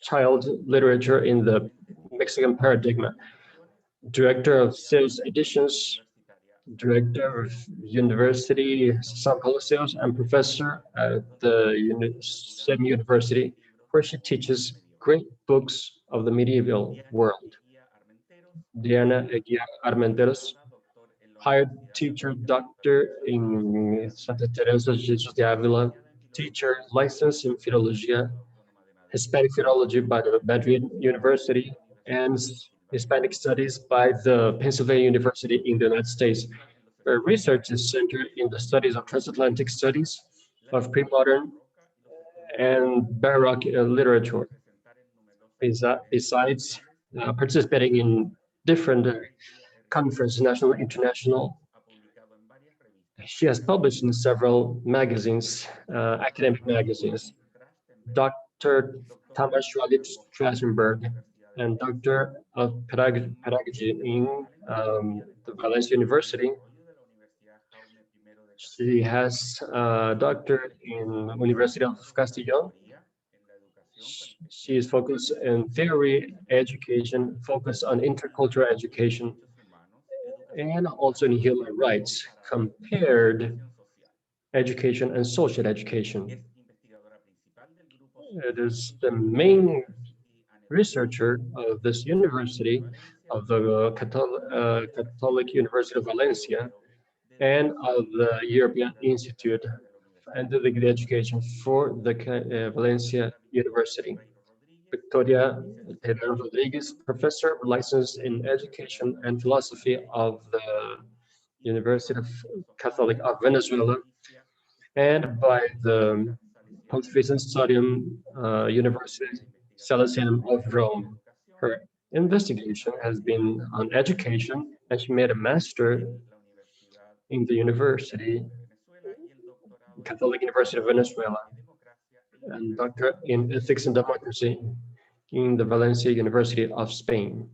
child literature in the Mexican paradigm, director of sales editions, director of University San Paulo sales, and professor at the same university, where she teaches great books of the medieval world. Diana Eguía Armenteros, hired teacher, doctor in Santa Teresa Jesus de Avila, teacher, licensed in Filologia, Hispanic Philology by the Madrid University, and Hispanic Studies by the Pennsylvania University in the United States. Her research is centered in the studies of transatlantic studies of pre-modern and Baroque literature. Besides participating in different conferences, national and international, she has published in several magazines, academic magazines. Dr. Tamas Strassenberg and Doctor of Pedagogy in the Valencia University. She has a doctor in University of Castellón. She is focused on theory education, focused on intercultural education, and also in human rights, compared education and social education. It is the main researcher of this university, of the Catholic University of Valencia, and of the European Institute and the education for the Valencia University. Victoria Pedro Rodriguez, professor licensed in education and philosophy of the University of Catholic of Venezuela, and by the Pontifical Studium University Salesianum of Rome. Her investigation has been on education, and she made a master in the University, Catholic University of Venezuela, and doctor in ethics and democracy in the Valencia University of Spain.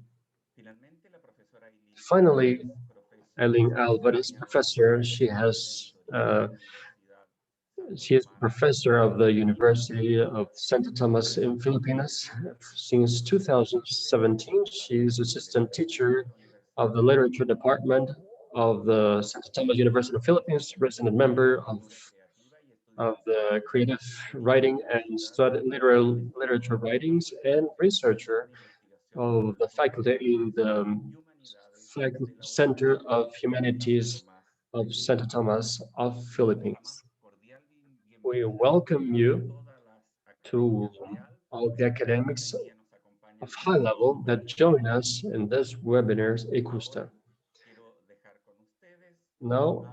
Finally, Eileen Alvarez, professor, she is professor of the University of Santo Tomas in Filipinas. Since 2017, she is assistant teacher of the literature department of the Santo Tomas University of Philippines, resident member of the creative writing and literature writings, and researcher of the faculty in the Center of Humanities of Santo Tomas of Philippines. We welcome you to all the academics of high level that join us in this webinar's ICUSTA. Now,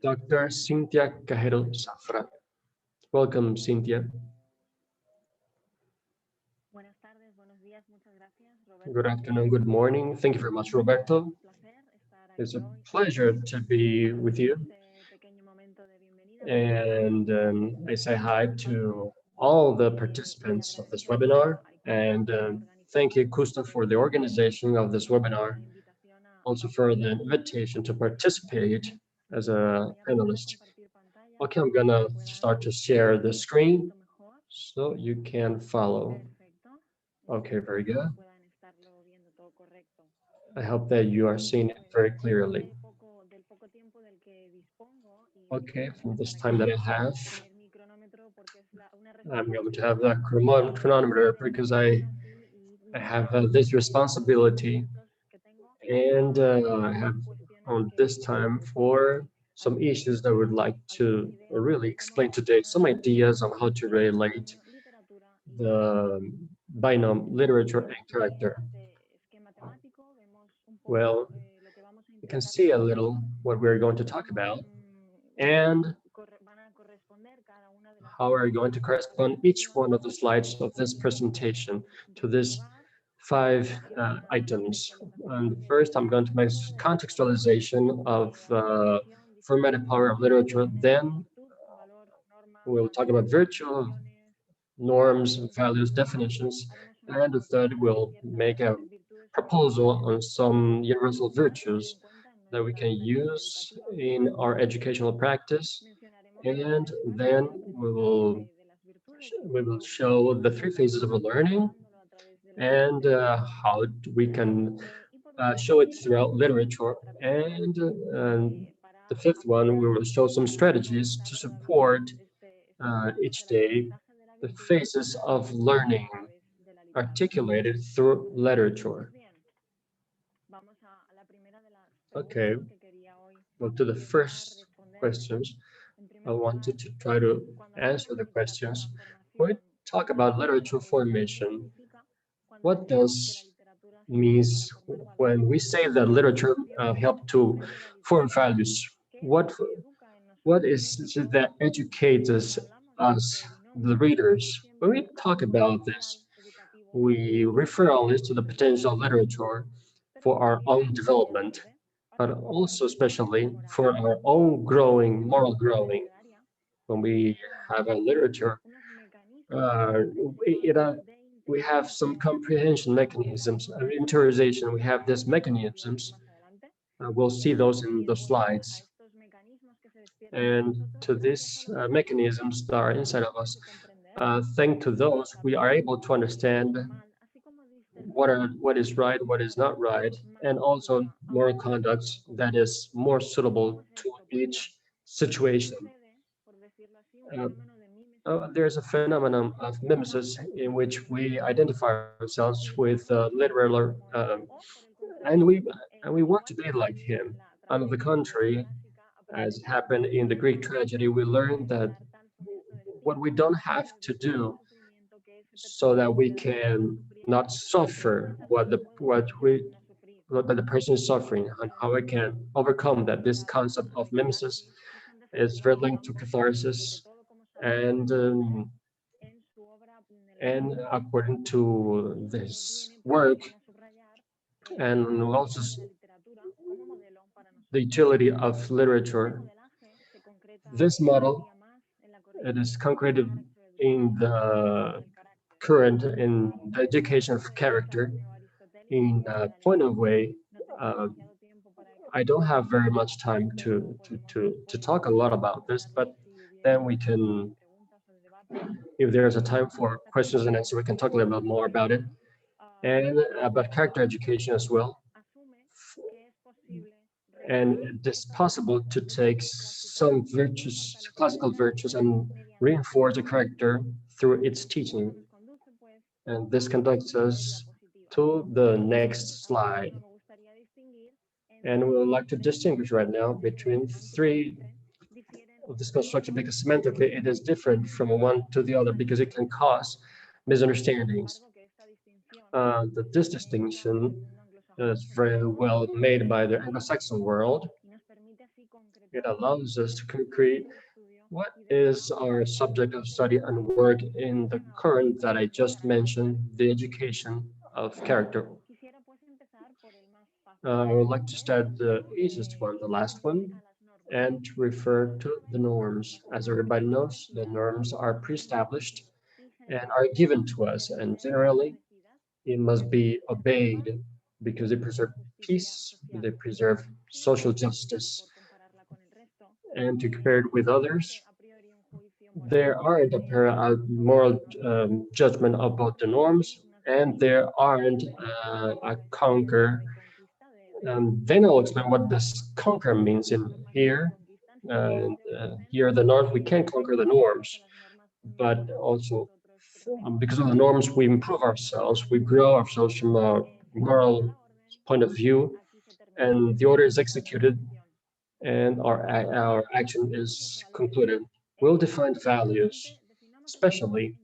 Dr. Cynthia Cajero Zafra. Welcome, Cynthia. Good afternoon, good morning. Thank you very much, Roberto. It's a pleasure to be with you. And I say hi to all the participants of this webinar, and thank you, ICUSTA, for the organization of this webinar, also for the invitation to participate as a panelist. Okay, I'm gonna start to share the screen so you can follow. Okay, very good. I hope that you are seeing it very clearly. Okay, from this time that I have, I'm going to have the chronometer because I have this responsibility, and I have on this time for some issues that I would like to really explain today, some ideas on how to relate the binomial literature and character. Well, you can see a little what we're going to talk about and how we're going to correspond each one of the slides of this presentation to these 5 items. And first, I'm going to make contextualization of formative power of literature. Then we'll talk about virtue, norms, values, definitions. And the third, we'll make a proposal on some universal virtues that we can use in our educational practice. And then we will show the three phases of learning and how we can show it throughout literature. And the fifth one, we will show some strategies to support each day the phases of learning articulated through literature. Okay, well, to the first questions, I wanted to try to answer the questions. When we talk about literature formation, what does means when we say that literature help to form values? What what is it that educates us, the readers? When we talk about this, we refer always to the potential of literature for our own development, but also especially for our own growing, moral growing. When we have a literature, uh, it, uh, we have some comprehension mechanisms, interiorization. We have these mechanisms. We'll see those in the slides. And to these mechanisms that are inside of us, thanks to those, we are able to understand what is right, what is not right, and also moral conduct that is more suitable to each situation. Uh, there's a phenomenon of mimesis in which we identify ourselves with literal, and we want to be like him. On the contrary, as happened in the Greek tragedy, we learned that what we don't have to do so that we can not suffer what the person is suffering and how I can overcome that. This concept of mimesis is very linked to catharsis and um, and according to this work and also the utility of literature, this model it is concreted in the current in the education of character in a point of way. Uh, I don't have very much time to talk a lot about this, but then we can, if there's a time for questions and answers, we can talk a little bit more about it and about character education as well. And it is possible to take some virtues, classical virtues, and reinforce the character through its teaching. And this conducts us to the next slide. And we would like to distinguish right now between three of this construction because semantically it is different from one to the other because it can cause misunderstandings. This distinction is very well made by the Anglo-Saxon world. It allows us to concrete what is our subject of study and work in the current that I just mentioned, the education of character. I would like to start the easiest one, the last one, and to refer to the norms. As everybody knows, the norms are pre-established and are given to us, and generally it must be obeyed because they preserve peace, they preserve social justice, and to compare it with others, there aren't a moral judgment about the norms, and there aren't a conquer. Then I'll explain what this conquer means in here. Here, the norms, we can conquer the norms, but also because of the norms, we improve ourselves, we grow ourselves from a moral point of view, and the order is executed, and our action is concluded. We'll define values, especially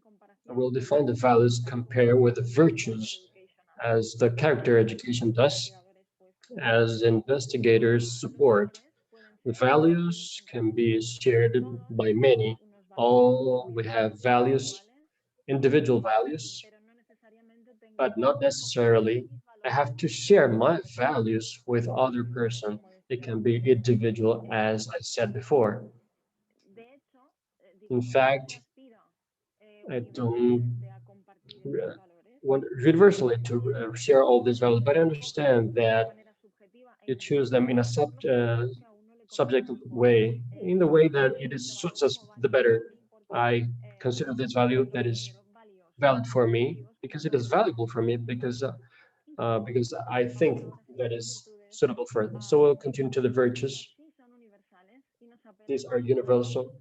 we'll define the values compare with the virtues as the character education does, as investigators support. The values can be shared by many. All we have values, individual values, but not necessarily I have to share my values with other person. It can be individual, as I said before. In fact, I don't want universally to share all these values, but I understand that you choose them in a subjective way, in the way that it is, suits us the better. I consider this value that is valid for me because it is valuable for me because I think that is suitable for it. So we'll continue to the virtues. These are universal.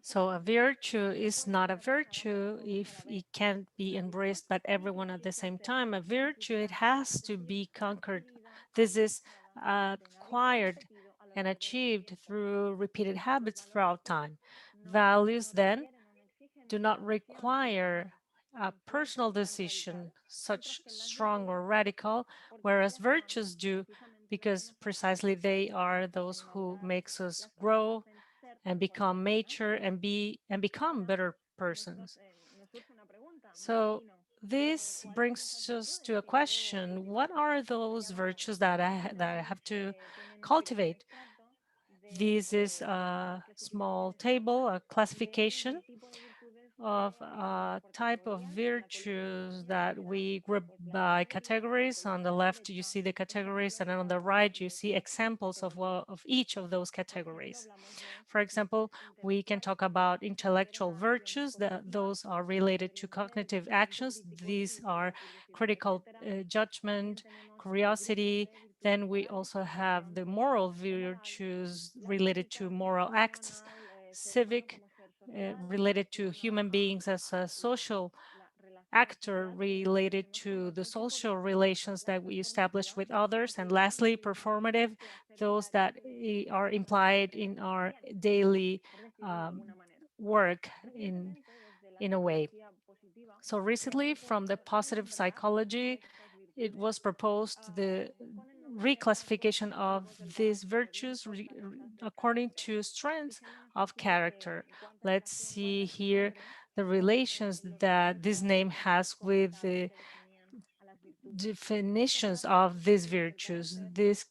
So a virtue is not a virtue if it can't be embraced by everyone at the same time. A virtue, it has to be conquered. This is acquired and achieved through repeated habits throughout time. Values then do not require a personal decision, such strong or radical, whereas virtues do, because precisely they are those who makes us grow and become mature and become better persons. So this brings us to a question: what are those virtues that I have to cultivate? This is a small table, a classification of a type of virtues that we group by categories. On the left, you see the categories, and on the right, you see examples of each of those categories. For example, we can talk about intellectual virtues. Those are related to cognitive actions. These are critical judgment, curiosity. Then we also have the moral virtues related to moral acts, civic, related to human beings as a social actor, related to the social relations that we establish with others. And lastly, performative, those that are implied in our daily work in a way. So recently, from the positive psychology, it was proposed the reclassification of these virtues according to strengths of character. Let's see here the relations that this name has with the definitions of these virtues. These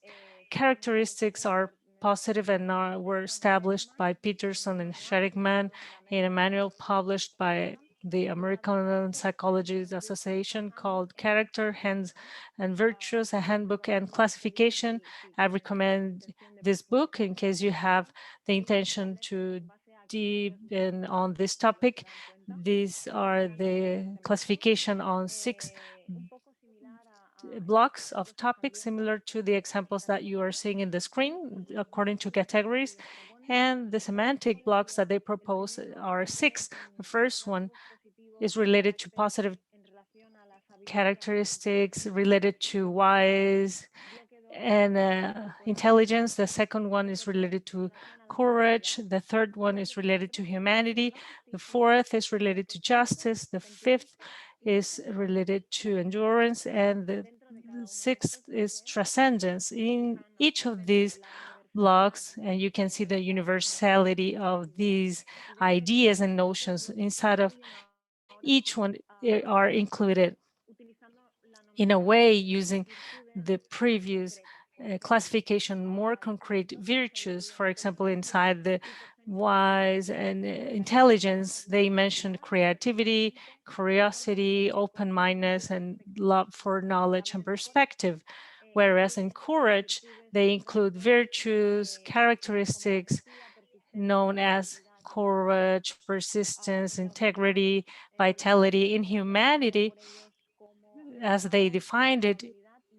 characteristics are positive and were established by Peterson and Sherrickman in a manual published by the American Psychology Association called Character, Hands and Virtues, a Handbook and Classification. I recommend this book in case you have the intention to deepen on this topic. These are the classification on 6 blocks of topics similar to the examples that you are seeing in the screen according to categories. And the semantic blocks that they propose are 6. The first one is related to positive characteristics related to wise and intelligence. The second one is related to courage. The third one is related to humanity. The fourth is related to justice. The fifth is related to endurance. And the sixth is transcendence. In each of these blocks, and you can see the universality of these ideas and notions inside of each one are included in a way using the previous classification, more concrete virtues. For example, inside the wise and intelligence, they mentioned creativity, curiosity, open-mindedness, and love for knowledge and perspective. Whereas in courage, they include virtues, characteristics known as courage, persistence, integrity, vitality. In humanity, as they defined it,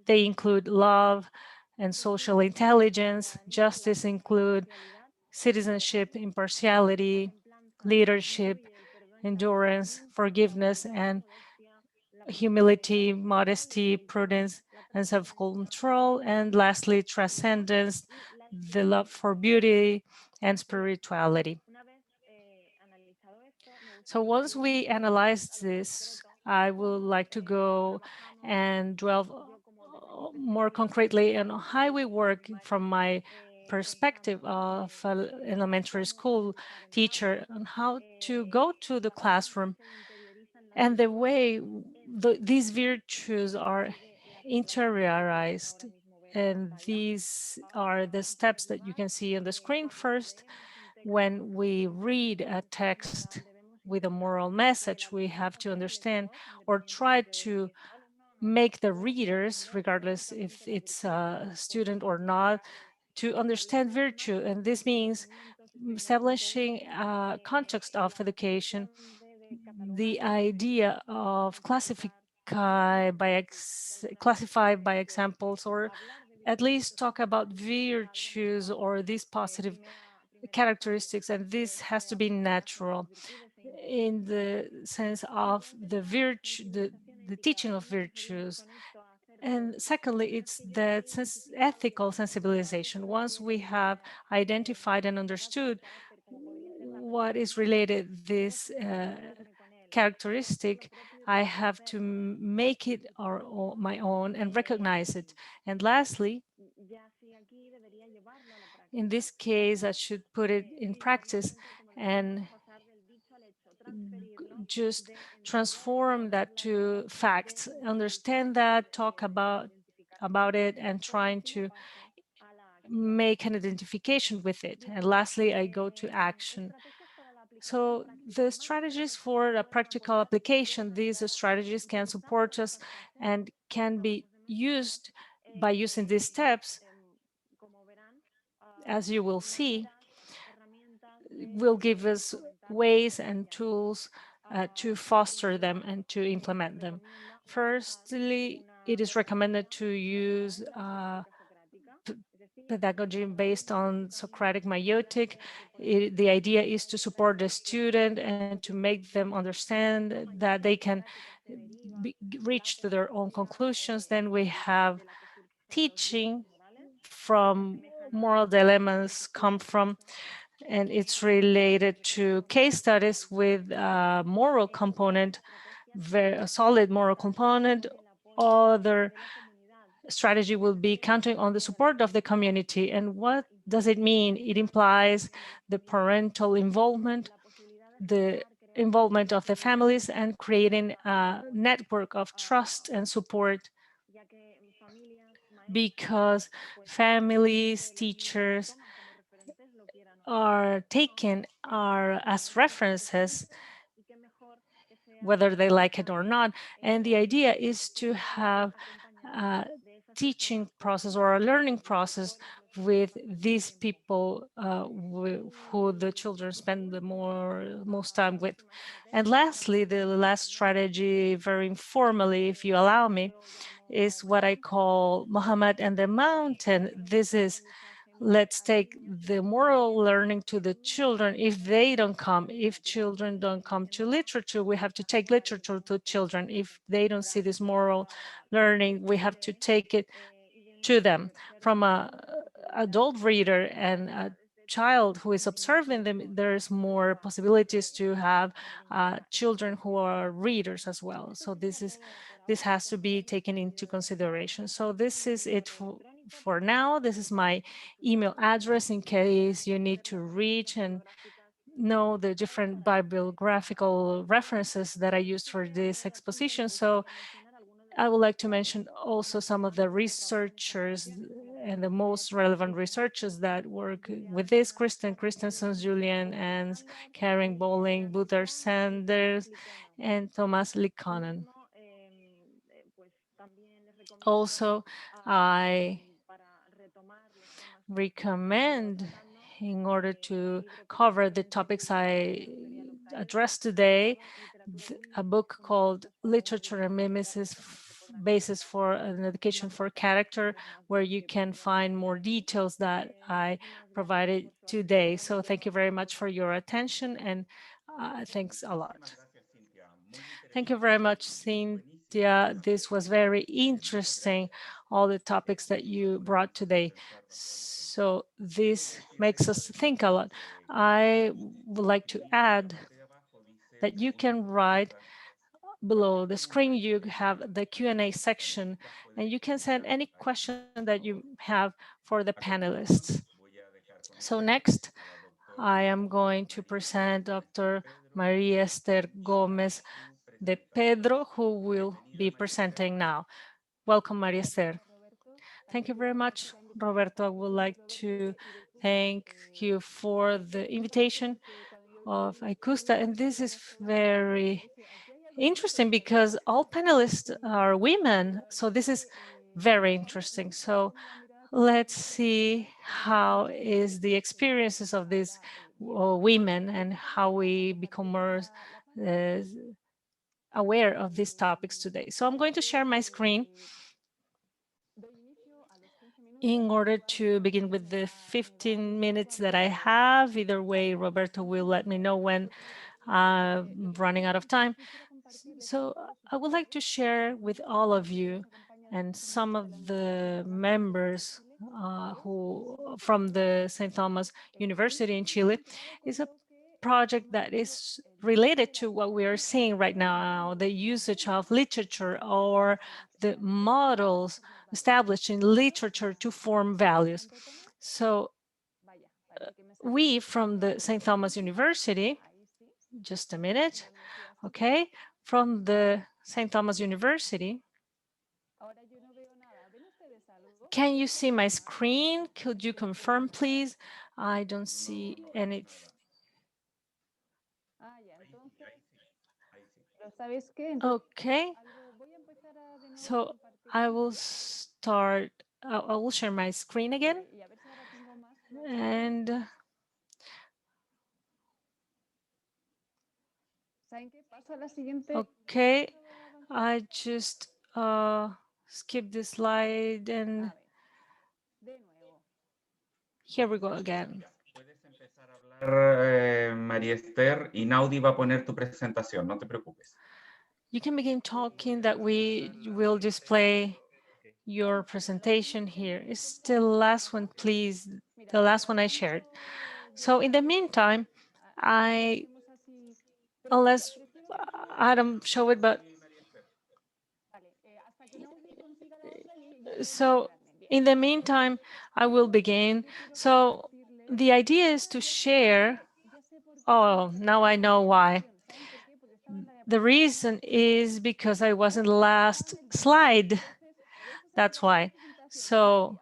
they include love and social intelligence. Justice include citizenship, impartiality, leadership, endurance, forgiveness, and humility, modesty, prudence, and self-control. And lastly, transcendence, the love for beauty and spirituality. So once we analyze this, I would like to go and dwell more concretely on how we work from my perspective of an elementary school teacher on how to go to the classroom and the way these virtues are interiorized. And these are the steps that you can see on the screen. First, when we read a text with a moral message, we have to understand or try to make the readers, regardless if it's a student or not, to understand virtue. And this means establishing a context of education, the idea of classify by examples, or at least talk about virtues or these positive characteristics, and this has to be natural in the sense of the teaching of virtues. And secondly, it's the ethical sensibilization. Once we have identified and understood what is related this characteristic, I have to make it my own and recognize it. And lastly, in this case, I should put it in practice and just transform that to facts, understand that, talk about it, and trying to make an identification with it. And lastly, I go to action. So the strategies for a practical application, these strategies can support us and can be used by using these steps, as you will see, will give us ways and tools to foster them and to implement them. Firstly, it is recommended to use pedagogy based on Socratic meiotic. The idea is to support the student and to make them understand that they can reach to their own conclusions. Then we have teaching from moral dilemmas come from, and it's related to case studies with a moral component, a solid moral component. Other strategy will be counting on the support of the community. And what does it mean? It implies the parental involvement, the involvement of the families, and creating a network of trust and support, because families, teachers are taken as references, whether they like it or not. And the idea is to have a teaching process or a learning process with these people who the children spend the most time with. And lastly, the last strategy, very informally, if you allow me, is what I call Muhammad and the Mountain. This is, let's take the moral learning to the children. If they don't come, if children don't come to literature, we have to take literature to children. If they don't see this moral learning, we have to take it to them. From a adult reader and a child who is observing them, there's more possibilities to have children who are readers as well. So this has to be taken into consideration. So this is it for now. This is my email address in case you need to reach and know the different bibliographical references that I used for this exposition. So I would like to mention also some of the researchers and the most relevant researchers that work with this: Kristen Christensen, Julian Ans, Karen Bowling, Butter Sanders, and Thomas Likkonen. Also, I recommend, in order to cover the topics I addressed today, a book called Literature and Mimesis, Basis for an Education for Character, where you can find more details that I provided today. So thank you very much for your attention, and thanks a lot. Thank you very much, Cynthia. This was very interesting, all the topics that you brought today. So this makes us think a lot. I would like to add that you can write below the screen. You have the Q&A section, and you can send any question that you have for the panelists. So next, I am going to present Dr. Maria Esther Gomez de Pedro, who will be presenting now. Welcome, Maria Esther. Thank you very much, Roberto. I would like to thank you for the invitation of ICUSTA, and this is very interesting because all panelists are women. So this is very interesting. So let's see how is the experiences of these women and how we become more uh, aware of these topics today. So I'm going to share my screen in order to begin with the 15 minutes that I have. Either way, Roberto will let me know when I'm running out of time. So I would like to share with all of you and some of the members who from the St. Thomas University in Chile is a project that is related to what we are seeing right now, the usage of literature or the models established in literature to form values. So we from the St. Thomas University, just a minute, okay, from the St. Thomas University. Can you see my screen? Could you confirm, please? I don't see any. Okay, so I will start, I will share my screen again. And okay, I just skip this slide and here we go again. María Esther, y Naudi va a poner tu presentación, no te preocupes. You can begin talking that we will display your presentation here. It's the last one, please, the last one I shared. So in the meantime, unless Adam show it, but so in the meantime, I will begin. So the idea is to share. Oh, now I know why. The reason is because I was in the last slide. That's why. So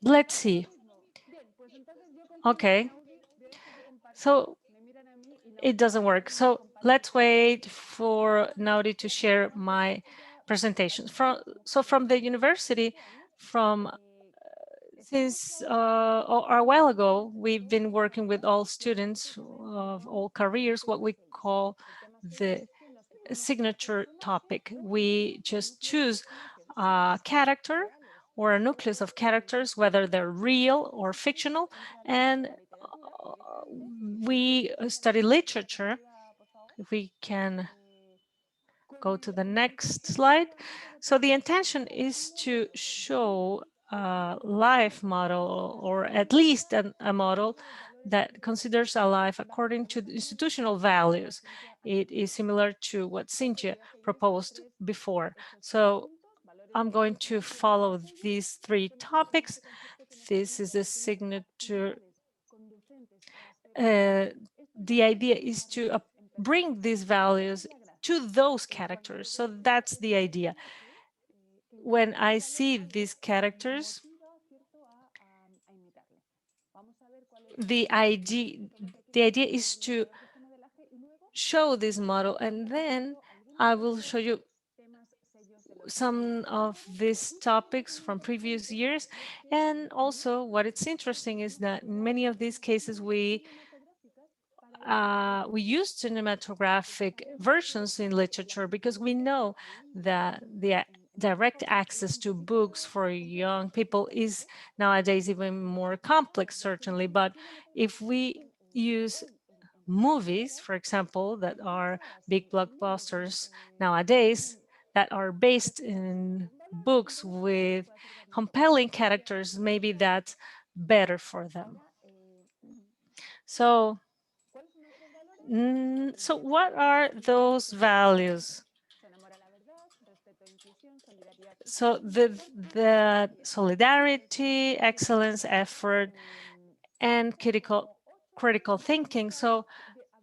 let's see. Okay. So it doesn't work. So let's wait for Naudi to share my presentation. From the university, since a while ago, we've been working with all students of all careers, what we call the signature topic. We just choose a character or a nucleus of characters, whether they're real or fictional, and we study literature. If we can go to the next slide. So the intention is to show a life model, or at least a model that considers a life according to the institutional values. It is similar to what Cynthia proposed before. So I'm going to follow these three topics. This is a signature. The idea is to bring these values to those characters. So that's the idea. When I see these characters, the idea is to show this model, and then I will show you some of these topics from previous years. And also what it's interesting is that in many of these cases we use cinematographic versions in literature because we know that the direct access to books for young people is nowadays even more complex, certainly. But if we use movies, for example, that are big blockbusters nowadays, that are based in books with compelling characters, maybe that's better for them. So what are those values? So the solidarity, excellence, effort, and critical thinking. So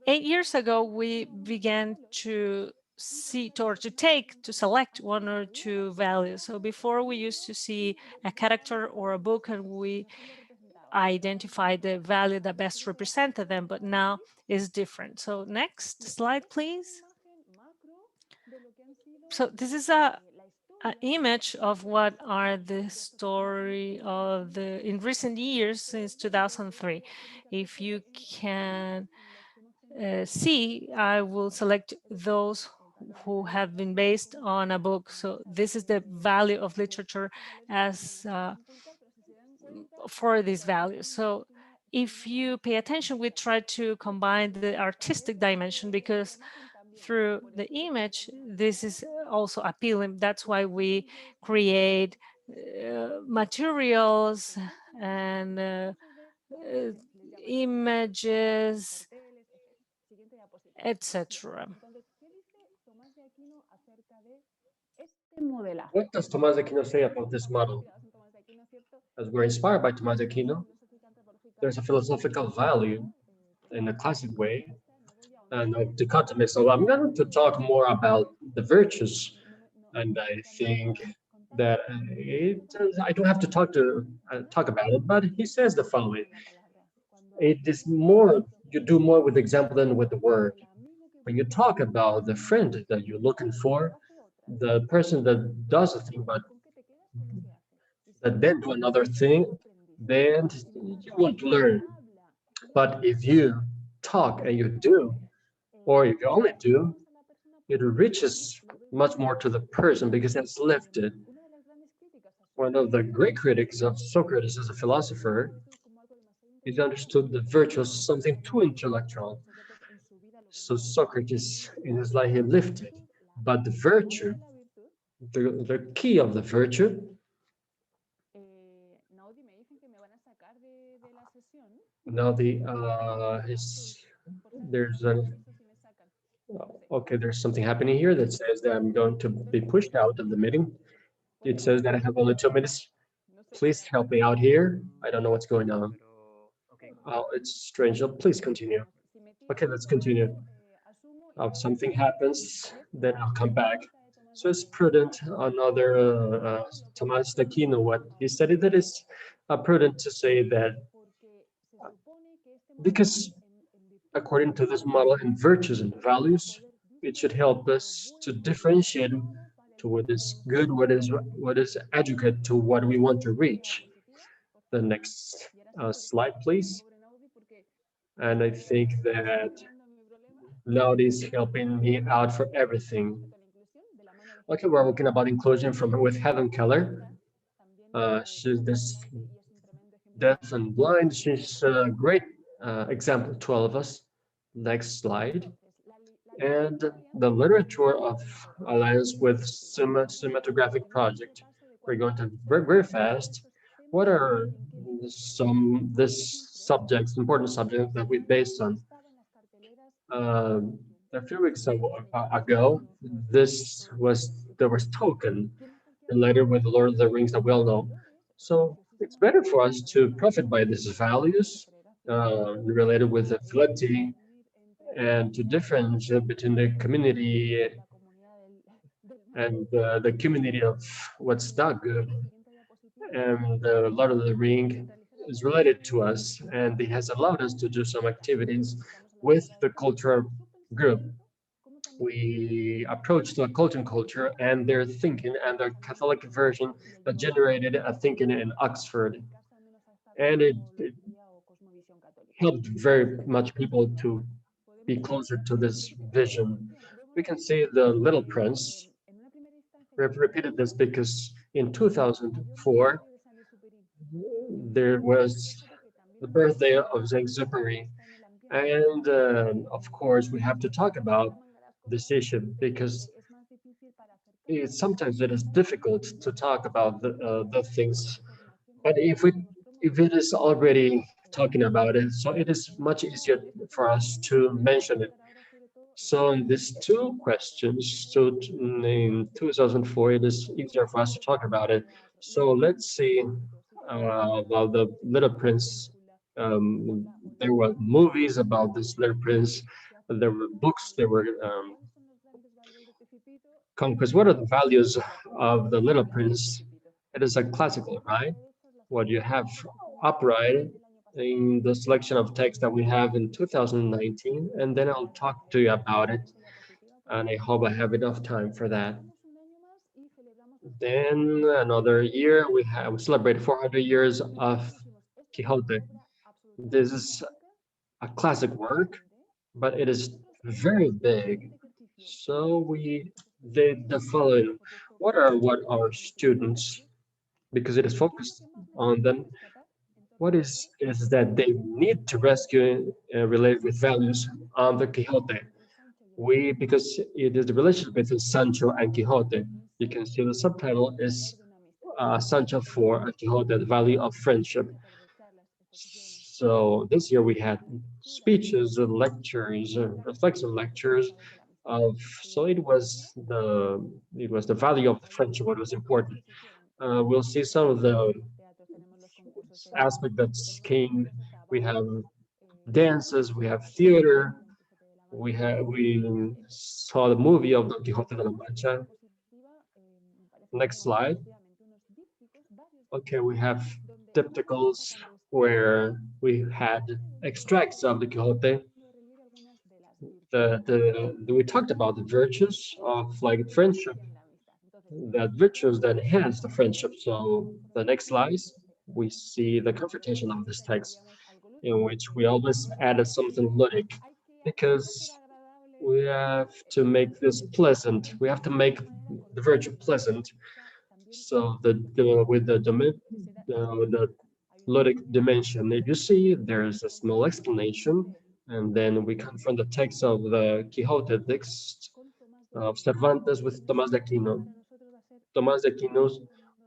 8 years ago, we began to select one or two values. So before we used to see a character or a book and we identify the value that best represented them, but now is different. So next slide, please. So this is an image of what are the story of the in recent years since 2003. If you can see, I will select those who have been based on a book. So this is the value of literature as for these values. So if you pay attention, we try to combine the artistic dimension because through the image, this is also appealing. That's why we create materials and images, etc. What does Tomás de Aquino say about this model? As we're inspired by Tomás de Aquino, there's a philosophical value in a classic way and a dichotomy. So I'm going to talk more about the virtues, and I think that I don't have to talk about it, but he says the following: it is more, you do more with the example than with the word. When you talk about the friend that you're looking for, the person that does a thing but that then do another thing, then you won't learn. But if you talk and you do, or if you only do, it reaches much more to the person because it's lifted. One of the great critics of Socrates as a philosopher, he understood the virtue as something too intellectual. So Socrates in his life he lifted, but the virtue, the key of the virtue. Now there's a okay, there's something happening here that says that I'm going to be pushed out of the meeting. It says that I have only 2 minutes. Please help me out here. I don't know what's going on. Oh, it's strange. Oh, please continue. Okay, let's continue. Something happens, then I'll come back. So it's prudent. Another Tomás de Aquino, what he said it that is prudent to say that because according to this model in virtues and values, it should help us to differentiate to what is good, what is adequate to what we want to reach. The next slide, please. And I think that Loud is helping me out for everything. Okay, we're working about inclusion with Helen Keller. She's this deaf and blind. She's a great example to all of us. Next slide. And the literature of Alliance with Cinematographic Project. We're going to very fast. What are some subjects, important subjects that we based on? A few weeks ago, there was Token related with the Lord of the Rings that we all know. So it's better for us to profit by these values related with the fidelity and to differentiate between the community and the community of what's not good. And the Lord of the Ring is related to us, and it has allowed us to do some activities with the cultural group. We approached the culture and their thinking and the Catholic version that generated a thinking in Oxford. And it helped very much people to be closer to this vision. We can see the Little Prince. We've repeated this because in 2004, there was the birthday of Saint-Exupéry. And of course, we have to talk about this issue because sometimes it is difficult to talk about the things. But if it is already talking about it, so it is much easier for us to mention it. So in these two questions, so in 2004, it is easier for us to talk about it. So let's see about the Little Prince. There were movies about this Little Prince. There were books. There were conquest. What are the values of the Little Prince? It is a classical, right? What you have upright in the selection of text that we have in 2019, and then I'll talk to you about it, and I hope I have enough time for that. Then another year, we celebrate 400 years of Quixote. This is a classic work, but it is very big. So we did the following. What our students, because it is focused on them, what is that they need to rescue related with values on the Quixote. Because it is the relationship between Sancho and Quixote. You can see the subtitle is Sancho for Quixote, the value of friendship. So this year we had speeches, lectures, reflexive lectures of. So it was the value of the friendship what was important. We'll see some of the aspect that's came. We have dances, we have theater, we saw the movie of Don Quixote de la Mancha. Next slide. Okay, we have diptychs where we had extracts of the Quixote. We talked about the virtues of like friendship, that virtues that enhance the friendship. So the next slides, we see the confrontation of this text, in which we always added something ludic, because we have to make this pleasant. We have to make the virtue pleasant. So with the ludic dimension, if you see, there's a small explanation, and then we confront the text of the Quixote text of Cervantes with Tomás de Aquino. Tomás de Aquino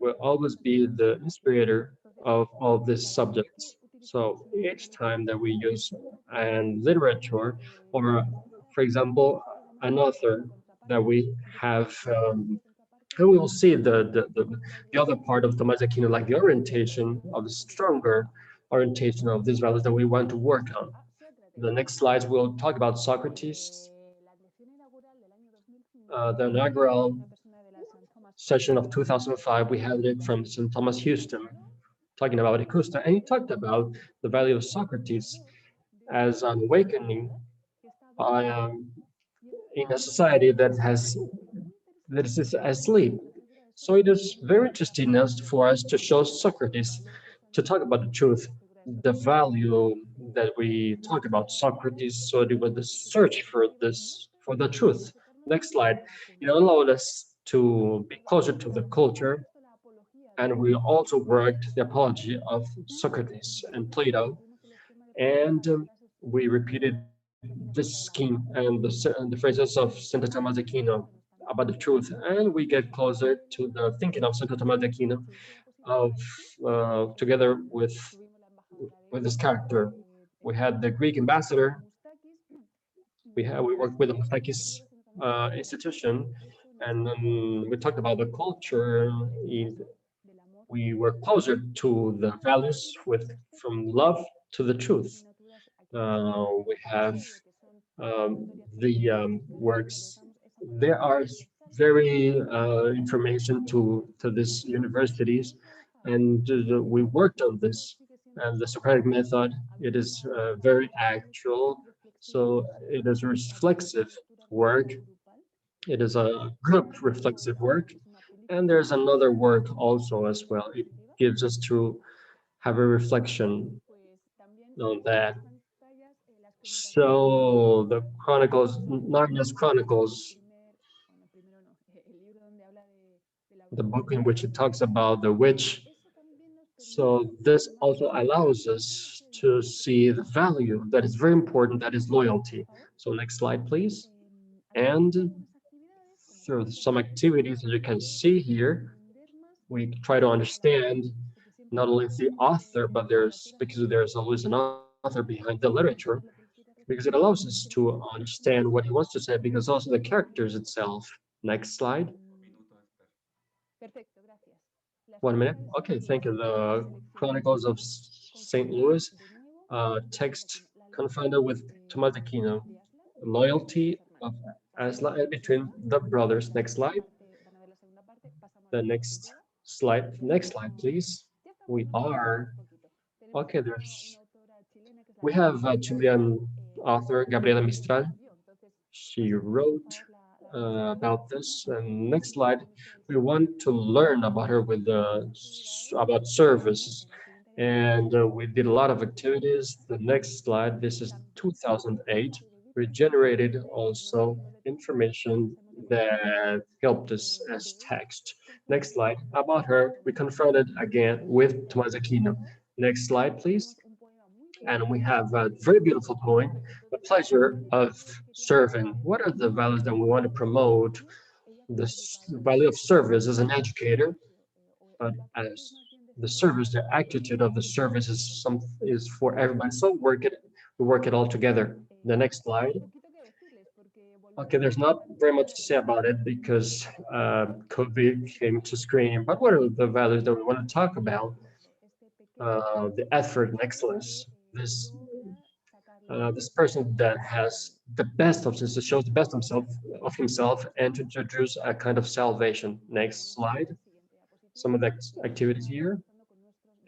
will always be the inspirator of all these subjects. So each time that we use an literature, or for example, an author that we have, and we will see the other part of Tomás de Aquino, like the orientation of the stronger orientation of these values that we want to work on. The next slides, we'll talk about Socrates. The inaugural session of 2005, we had it from St. Thomas Houston, talking about ICUSTA, and he talked about the value of Socrates as an awakening in a society that is asleep. So it is very interesting for us to show Socrates, to talk about the truth, the value that we talk about Socrates. So it was the search for the truth. Next slide. It allowed us to be closer to the culture, and we also worked the apology of Socrates and Plato, and we repeated this scheme and the phrases of Santo Tomás de Aquino about the truth, and we get closer to the thinking of Santo Tomás de Aquino together with this character. We had the Greek ambassador. We worked with the Mustakis institution, and we talked about the culture. We were closer to the values from love to the truth. We have the works. There are very information to these universities, and we worked on this. And the Socratic method, it is very actual. So it is reflexive work. It is a group reflexive work. And there's another work also as well. It gives us to have a reflection on that. So the Chronicles, Narnia's Chronicles, the book in which it talks about the witch. So this also allows us to see the value that is very important, that is loyalty. So next slide, please. And through some activities, as you can see here, we try to understand not only the author, but because there's always an author behind the literature, because it allows us to understand what he wants to say, because also the characters itself. Next slide. 1 minute. Okay, thank you. The Chronicles of St. Louis, text confronted with Tomás de Aquino, loyalty between the brothers. Next slide. The next slide, please. We are, okay, there's We have a Chilean author, Gabriela Mistral. She wrote about this. And next slide, we want to learn about her with about service. And we did a lot of activities. The next slide, this is 2008. We generated also information that helped us as text. Next slide, about her, we confronted again with Tomás Aquino. Next slide, please. And we have a very beautiful poem, the pleasure of serving. What are the values that we want to promote? The value of service as an educator, but as the service, the attitude of the service is for everybody. So we work it all together. The next slide. Okay, there's not very much to say about it because COVID came to screen. But what are the values that we want to talk about? The effort and excellence. This person that has the best of this, shows the best of himself, and to introduce a kind of salvation. Next slide. Some of the activities here.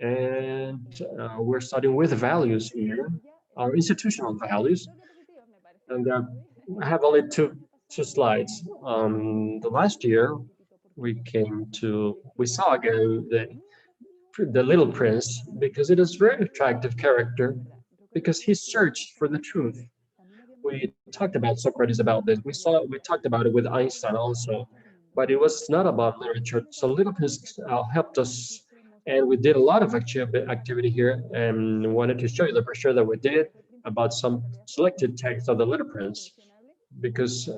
And we're starting with values here, our institutional values. And I have only two slides. The last year, we saw again the Little Prince because it is very attractive character because he searched for the truth. We talked about Socrates about this. We talked about it with Einstein also, but it was not about literature. So Little Prince helped us, and we did a lot of activity here, and wanted to show you the brochure that we did about some selected texts of the Little Prince, because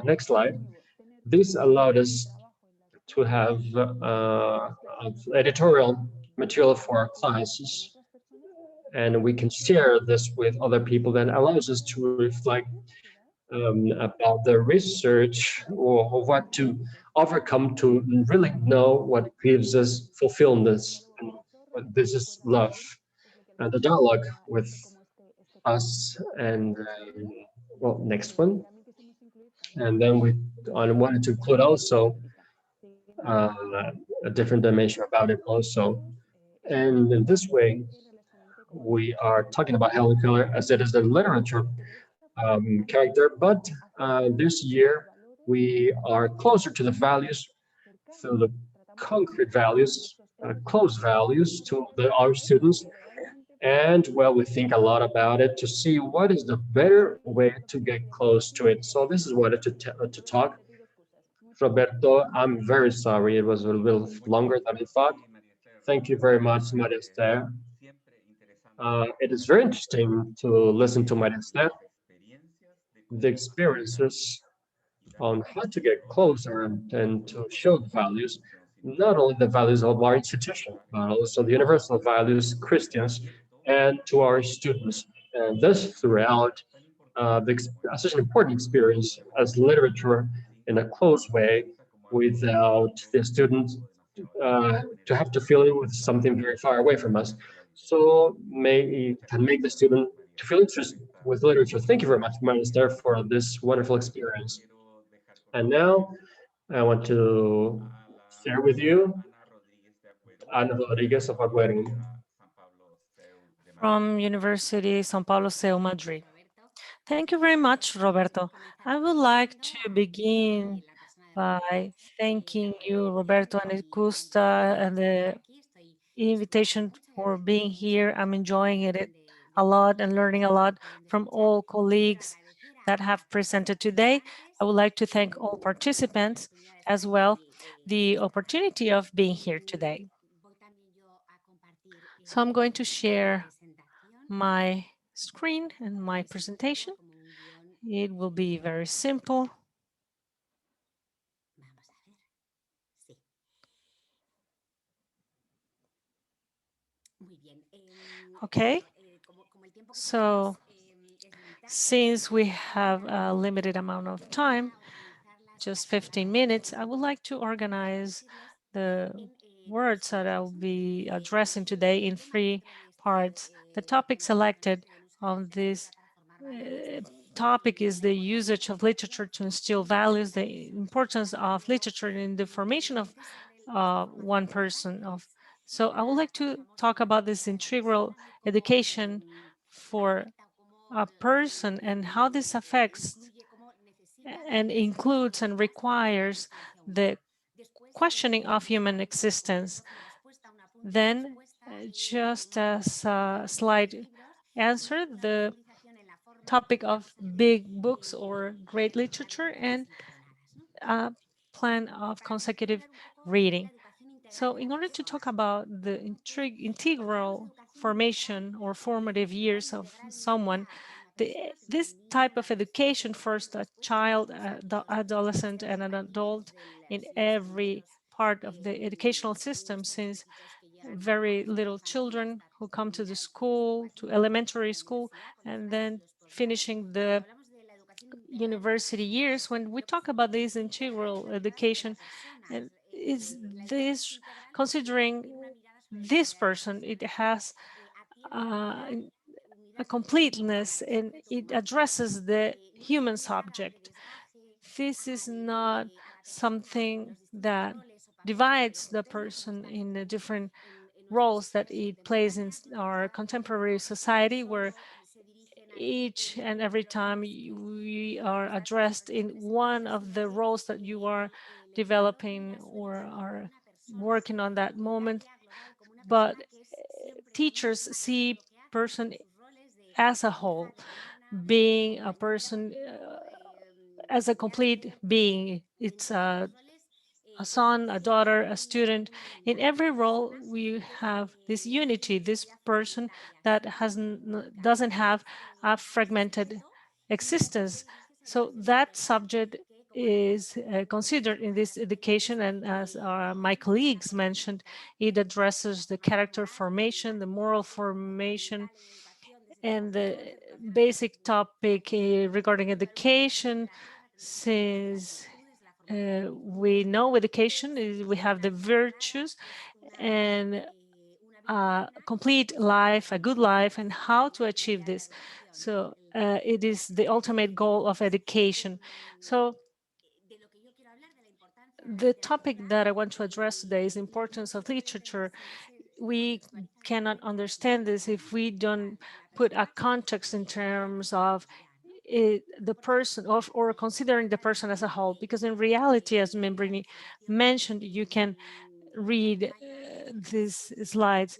next slide. This allowed us to have editorial material for our classes, and we can share this with other people. That allows us to reflect about the research or what to overcome to really know what gives us fulfillment. And this is love, and the dialogue with us. And well, next one. And then I wanted to include also uh, a different dimension about it also. And in this way, we are talking about Helen Keller as it is a literature character, but this year we are closer to the values, to the concrete values, close values to our students. And well, we think a lot about it to see what is the better way to get close to it. So this is what to talk. Roberto, I'm very sorry. It was a little longer than I thought. Thank you very much, Maria Esther. It is very interesting to listen to Maria Esther, the experiences on how to get closer and to show the values, not only the values of our institution, but also the universal values, Christians, and to our students. And this throughout such an important experience as literature in a close way without the student to have to feel it with something very far away from us. So can make the student to feel interested with literature. Thank you very much, Minister, for this wonderful experience. And now I want to share with you Ana Rodriguez of Aguero. From University São Paulo, CEU, Madrid. Thank you very much, Roberto. I would like to begin by thanking you, Roberto and ICUSTA, and the invitation for being here. I'm enjoying it a lot and learning a lot from all colleagues that have presented today. I would like to thank all participants as well, the opportunity of being here today. So I'm going to share my screen and my presentation. It will be very simple. Okay, so since we have a limited amount of time, just 15 minutes, I would like to organize the words that I will be addressing today in 3 parts. The topic selected on this topic is the usage of literature to instill values, the importance of literature in the formation of one person, of So I would like to talk about this integral education for a person and how this affects and includes and requires the questioning of human existence. Then, just as a slight answer, the topic of big books or great literature and a plan of consecutive reading. So in order to talk about the integral formation or formative years of someone, this type of education, first a child, adolescent, and an adult in every part of the educational system, since very little children who come to the school, to elementary school, and then finishing the university years. When we talk about this integral education, and is this considering this person, it has a completeness and it addresses the human subject. This is not something that divides the person in the different roles that it plays in our contemporary society, where each and every time we are addressed in one of the roles that you are developing or are working on that moment. But teachers see person as a whole, being a person as a complete being. It's a son, a daughter, a student. In every role, we have this unity, this person that doesn't have a fragmented existence. So that subject is considered in this education, and as my colleagues mentioned, it addresses the character formation, the moral formation, and the basic topic regarding education, since we know education is we have the virtues and a complete life, a good life, and how to achieve this. So it is the ultimate goal of education. So the topic that I want to address today is importance of literature. We cannot understand this if we don't put a context in terms of the person or considering the person as a whole, because in reality, as Membrini mentioned, you can read these slides.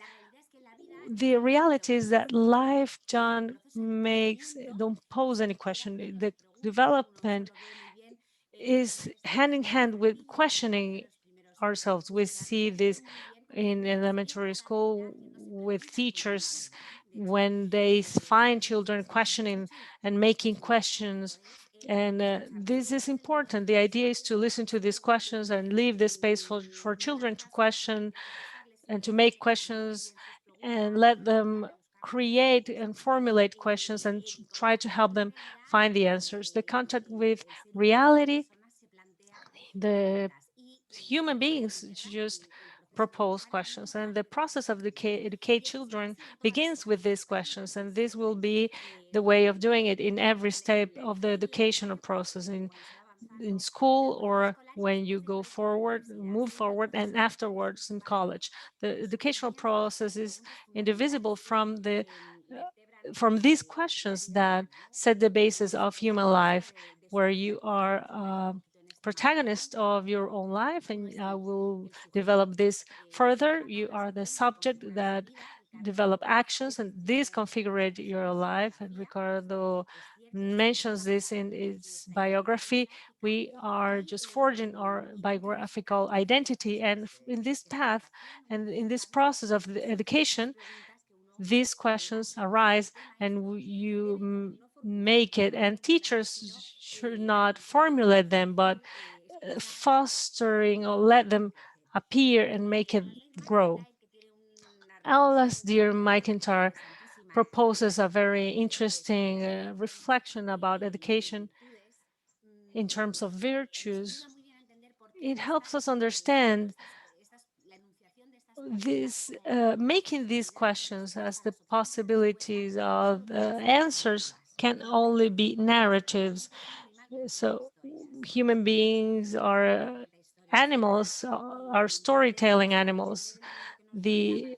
The reality is that life don't pose any question. The development is hand in hand with questioning ourselves. We see this in elementary school with teachers when they find children questioning and making questions. And this is important. The idea is to listen to these questions and leave the space for children to question and to make questions and let them create and formulate questions and try to help them find the answers. The contact with reality, the human beings just propose questions, and the process of educate children begins with these questions, and this will be the way of doing it in every step of the educational process, in school or when you go forward, move forward, and afterwards in college. The educational process is indivisible from these questions that set the basis of human life, where you are protagonist of your own life, and I will develop this further. You are the subject that develop actions, and this configure your life. And Ricardo mentions this in his biography. We are just forging our biographical identity, and in this path and in this process of the education, these questions arise and you make it, and teachers should not formulate them, but fostering or let them appear and make it grow. Alice Dear McIntyre proposes a very interesting reflection about education in terms of virtues. It helps us understand this, making these questions as the possibilities of answers can only be narratives. So human beings are animals, are storytelling animals. they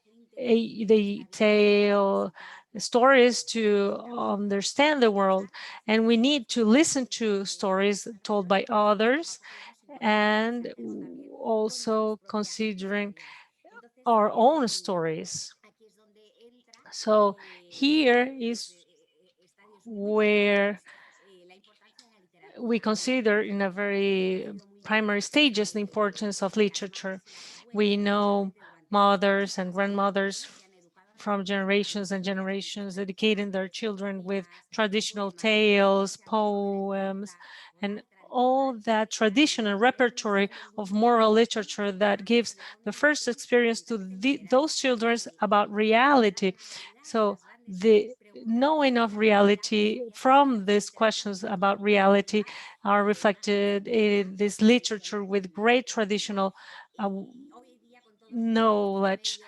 tell stories to understand the world, and we need to listen to stories told by others, and also considering our own stories. So here is where we consider in a very primary stages the importance of literature. We know mothers and grandmothers from generations and generations educating their children with traditional tales, poems, and all that tradition and repertory of moral literature that gives the first experience to those children about reality. So the knowing of reality from these questions about reality are reflected in this literature with great traditional knowledge.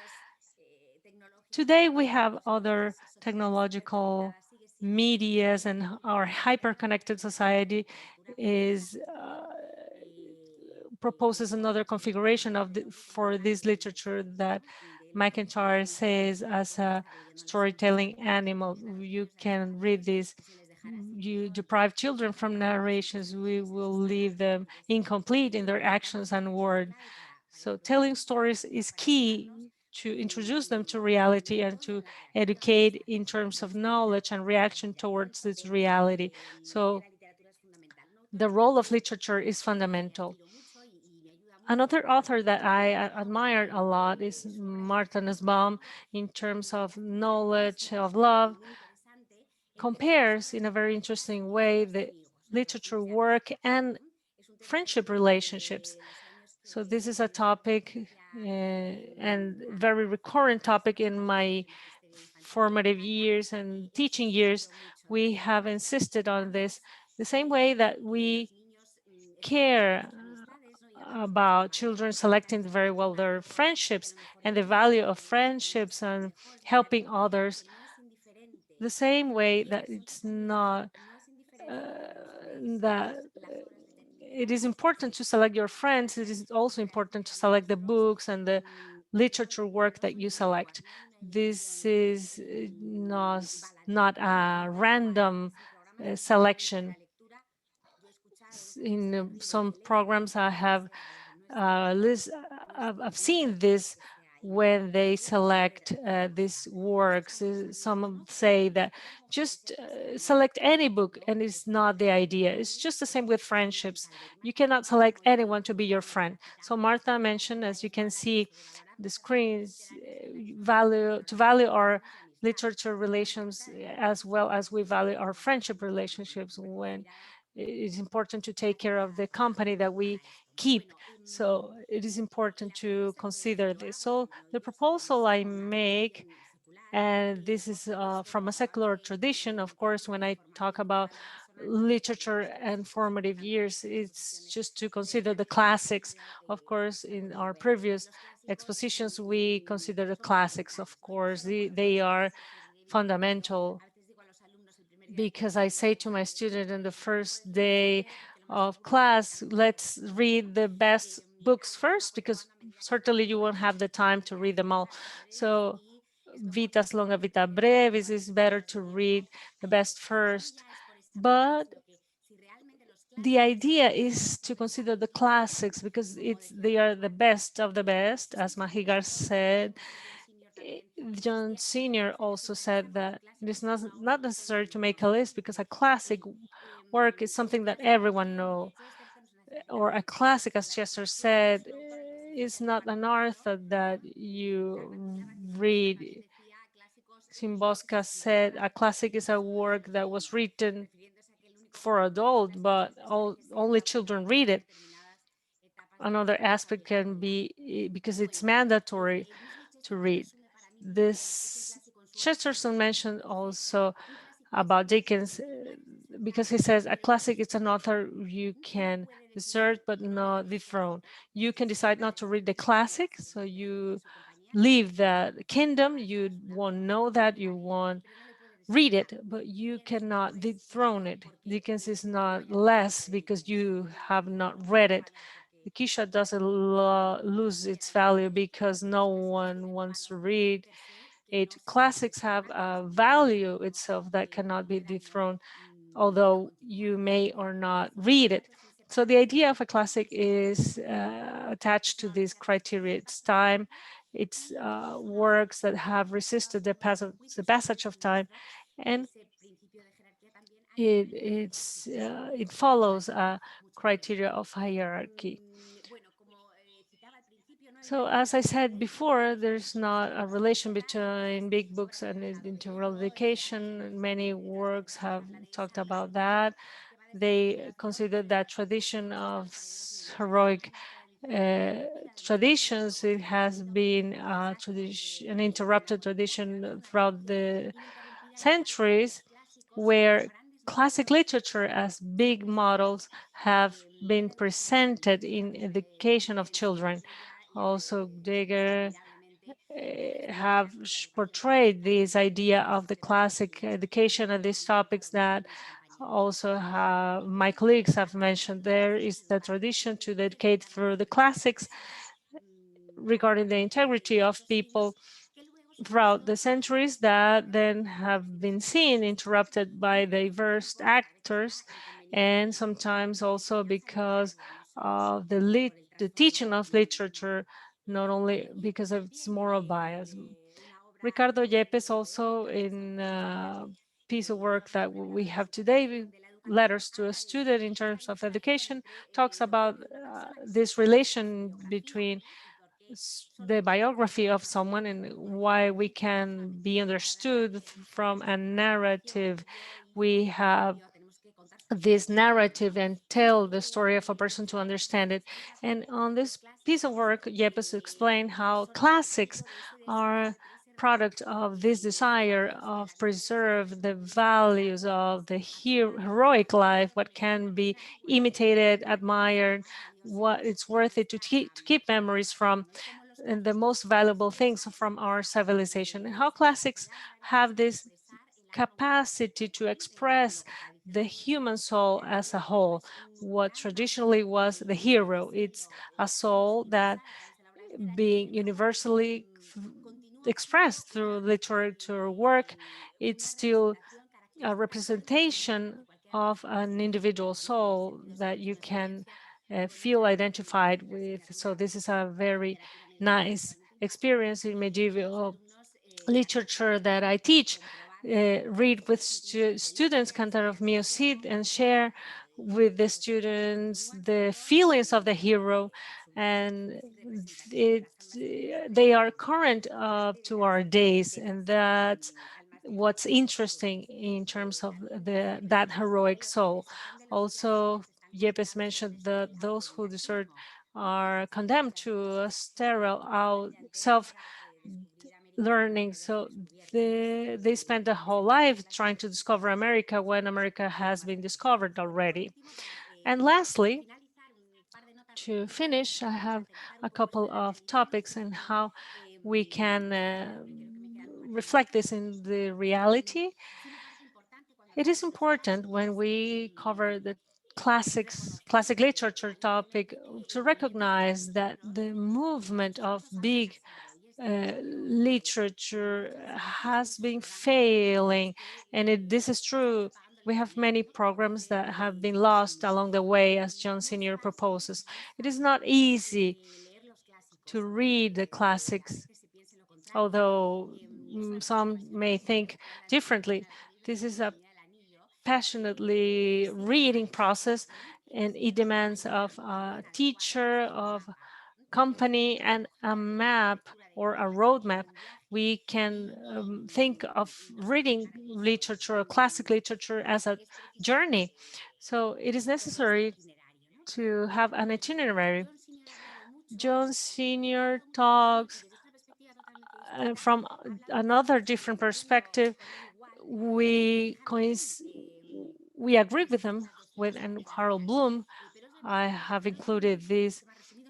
Today we have other technological medias, and our hyper-connected society is proposes another configuration of for this literature that McIntyre says as a storytelling animal. You can read this. You deprive children from narrations, we will leave them incomplete in their actions and word. So telling stories is key to introduce them to reality and to educate in terms of knowledge and reaction towards this reality. So the role of literature is fundamental. Another author that I admired a lot is Martha Nussbaum in terms of knowledge of love, compares in a very interesting way the literature work and friendship relationships. So this is a topic and very recurrent topic in my formative years and teaching years. We have insisted on this the same way that we care about children selecting very well their friendships and the value of friendships and helping others, the same way that it's not that it is important to select your friends, it is also important to select the books and the literature work that you select. This is not a random selection. In some programs I have I've seen this when they select these works. Some say that just select any book, and it's not the idea. It's just the same with friendships. You cannot select anyone to be your friend. So Martha mentioned, as you can see, the screens value our literature relations as well as we value our friendship relationships, when it's important to take care of the company that we keep. So it is important to consider this. So the proposal I make, and this is from a secular tradition, of course, when I talk about literature and formative years, it's just to consider the classics. Of course, in our previous expositions, we consider the classics, of course. They are fundamental, because I say to my student in the first day of class, let's read the best books first, because certainly you won't have the time to read them all. So vitas longa vita brevis, is better to read the best first. But the idea is to consider the classics because they are the best of the best, as Mahigar said. John Sr. also said that it is not necessary to make a list, because a classic work is something that everyone knows. Or a classic, as Chester said, is not an author that you read. Simbosca said a classic is a work that was written for adults, but only children read it. Another aspect can be because it's mandatory to read. This Chesterton mentioned also about Dickens, because he says a classic is an author you can desert but not dethrone. You can decide not to read the classic, so you leave the kingdom, you won't know that, you won't read it, but you cannot dethrone it. Dickens is not less because you have not read it. the Kisha doesn't lose its value because no one wants to read it. Classics have a value itself that cannot be dethroned, although you may or not read it. So the idea of a classic is attached to this criteria. It's time, it's works that have resisted the passage of time, and it follows a criteria of hierarchy. So as I said before, there's not a relation between big books and integral education. Many works have talked about that. They consider that tradition of heroic traditions, it has been an interrupted tradition throughout the centuries, where classic literature as big models have been presented in education of children. Also, Deger have portrayed this idea of the classic education and these topics that also my colleagues have mentioned. There is the tradition to educate through the classics regarding the integrity of people throughout the centuries that then have been seen interrupted by diverse actors, and sometimes also because of the teaching of literature, not only because of its moral bias. Ricardo Yepes also, in a piece of work that we have today, letters to a student in terms of education, talks about this relation between the biography of someone and why we can be understood from a narrative. We have this narrative and tell the story of a person to understand it. And on this piece of work, Yepes explained how classics are product of this desire of preserve the values of the heroic life, what can be imitated, admired, what it's worth it to keep memories from, and the most valuable things from our civilization, and how classics have this capacity to express the human soul as a whole, what traditionally was the hero. It's a soul that being universally expressed through literature work, it's still a representation of an individual soul that you can feel identified with. So this is a very nice experience in medieval literature that I teach. Read with students Cantar of Mio Cid and share with the students the feelings of the hero, and they are current to our days, and that's what's interesting in terms of that heroic soul. Also, Yepes mentioned that those who desert are condemned to a sterile self learning. So they spend a whole life trying to discover America when America has been discovered already. And lastly, to finish, I have a couple of topics and how we can reflect this in the reality. It is important when we cover the classic literature topic to recognize that the movement of big literature has been failing, and this is true. We have many programs that have been lost along the way, as John Senior proposes. It is not easy to read the classics, although some may think differently. This is a passionately reading process, and it demands of a teacher, of company, and a map or a roadmap. We can think of reading literature or classic literature as a journey. So it is necessary to have an itinerary. John Senior talks from another different perspective. We agree with him, and Harold Bloom. I have included these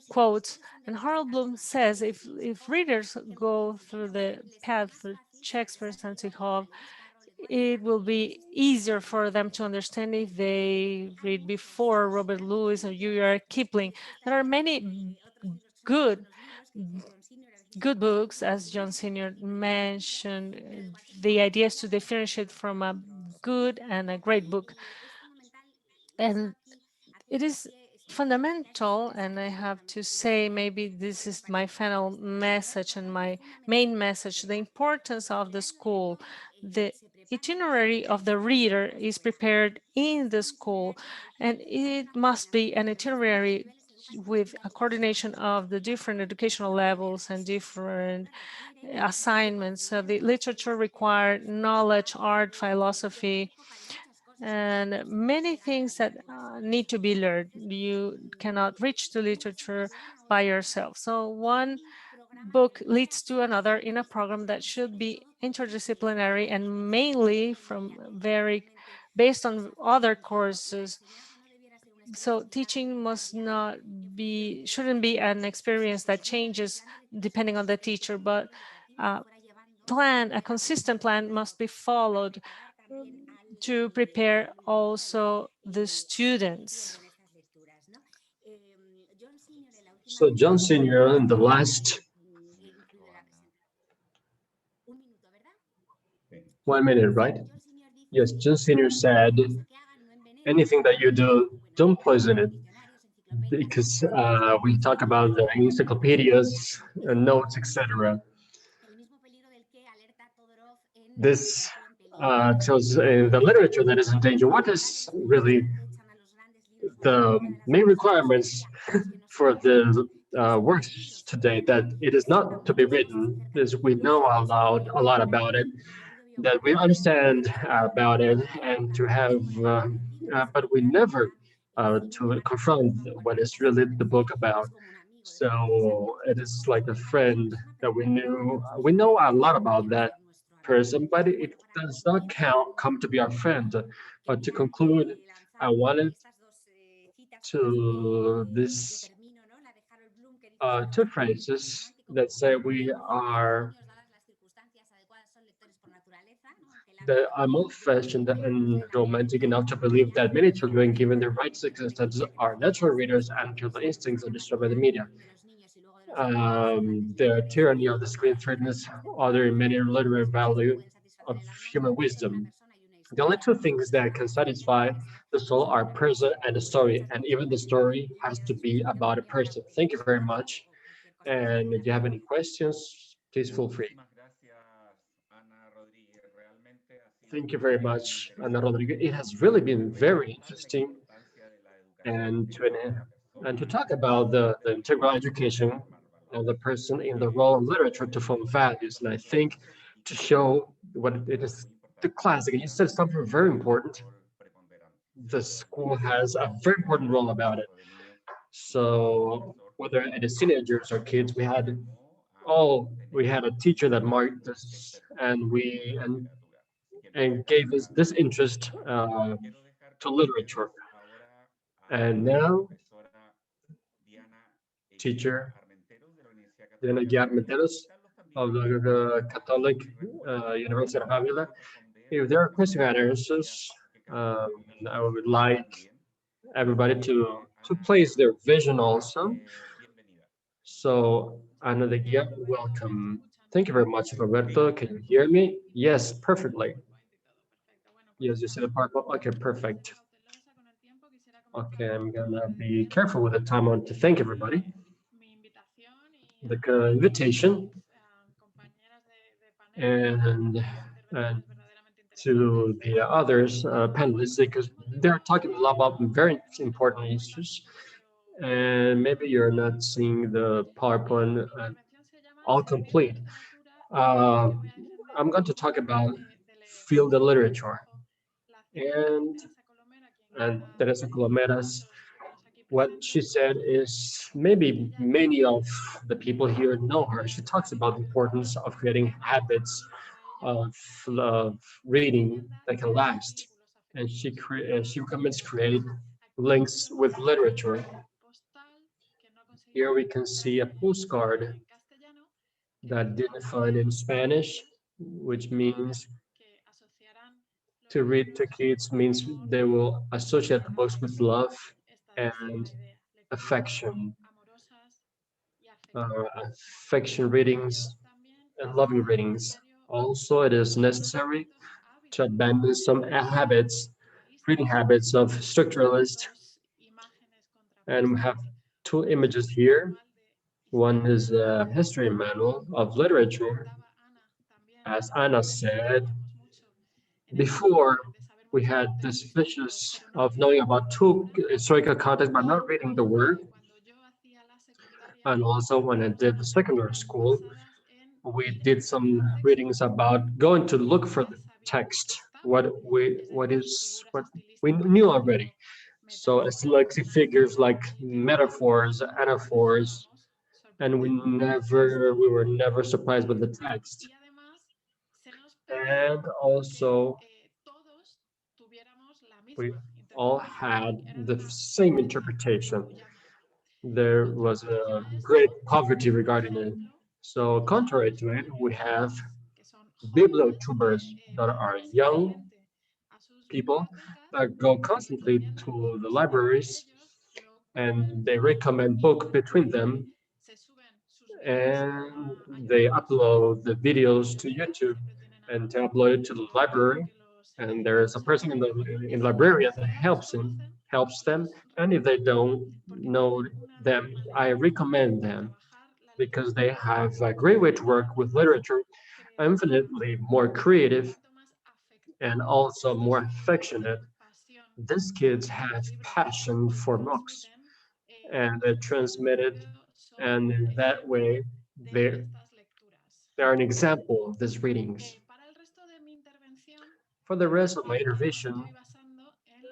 quotes, and Harold Bloom says if readers go through the path through Shakespeare and Chekhov, it will be easier for them to understand if they read before Robert Lewis or Rudyard Kipling. There are many good books, as John Senior mentioned. The idea is to differentiate from a good and a great book. And it is fundamental, and I have to say, maybe this is my final message and my main message, the importance of the school. The itinerary of the reader is prepared in the school, and it must be an itinerary with a coordination of the different educational levels and different assignments. So the literature required knowledge, art, philosophy, and many things that need to be learned. You cannot reach the literature by yourself. So one book leads to another in a program that should be interdisciplinary and mainly based on other courses. So teaching shouldn't be an experience that changes depending on the teacher, but a consistent plan must be followed to prepare also the students. So John Senior in the last 1 minute, right? Yes, John Senior said, anything that you do, don't poison it. Because we talk about the encyclopedias, notes, etc. This tells the literature that is in danger. What is really the main requirements for the works today? That it is not to be written, as we know a lot about it, that we understand about it, and to have, but we never to confront what is really the book about. So it is like a friend that we knew. We know a lot about that person, but it does not come to be our friend. But to conclude, I wanted to this two phrases that say we are that I'm old-fashioned and romantic enough to believe that many children, given their rights to existence, are natural readers until the instincts are destroyed by the media. The tyranny of the screen threatens other many literary value of human wisdom. The only two things that can satisfy the soul are person and the story, and even the story has to be about a person. Thank you very much. And if you have any questions, please feel free. Thank you very much, Ana Rodriguez. It has really been very interesting, and to talk about the integral education of the person in the role of literature to form values. And I think to show what it is, the classic, you said something very important. The school has a very important role about it. So whether it is teenagers or kids, we had a teacher that marked us, and gave us this interest to literature. And now, teacher Diana Guiar of the Catholic University of Avila. If there are question and answers, I would like everybody to place their vision also. So, Ana de Guia, welcome. Thank you very much, Roberto. Can you hear me? Yes, perfectly. Yes, you see the purple. Okay, perfect. Okay, I'm gonna be careful with the time. I want to thank everybody. The invitation and to the others panelists, because they're talking a lot about very important issues, and maybe you're not seeing the PowerPoint all complete. Uh, I'm going to talk about field the literature, and Teresa Colomeras, what she said is maybe many of the people here know her. She talks about the importance of creating habits of reading that can last, and she recommends create links with literature. Here we can see a postcard that didn't find in Spanish, which means To read to kids means they will associate the books with love and affection, affection readings and loving readings. Also, it is necessary to abandon some habits, reading habits of structuralist. And we have two images here. One is a history manual of literature. As Anna said, before we had this vicious of knowing about two historical contexts but not reading the word. And also when I did the secondary school, we did some readings about going to look for the text, what we knew already. So it's like figures like metaphors, anaphors, and we were never surprised with the text. And also we all had the same interpretation. There was a great poverty regarding it. So contrary to it, we have bibliotubers that are young people that go constantly to the libraries and they recommend books between them and they upload the videos to YouTube and to upload it to the library. And there's a person in the librarian that helps them. And if they don't know them, I recommend them because they have a great way to work with literature, infinitely more creative and also more affectionate. These kids have passion for books and they're transmitted, and in that way, they're an example of these readings. For the rest of my intervention,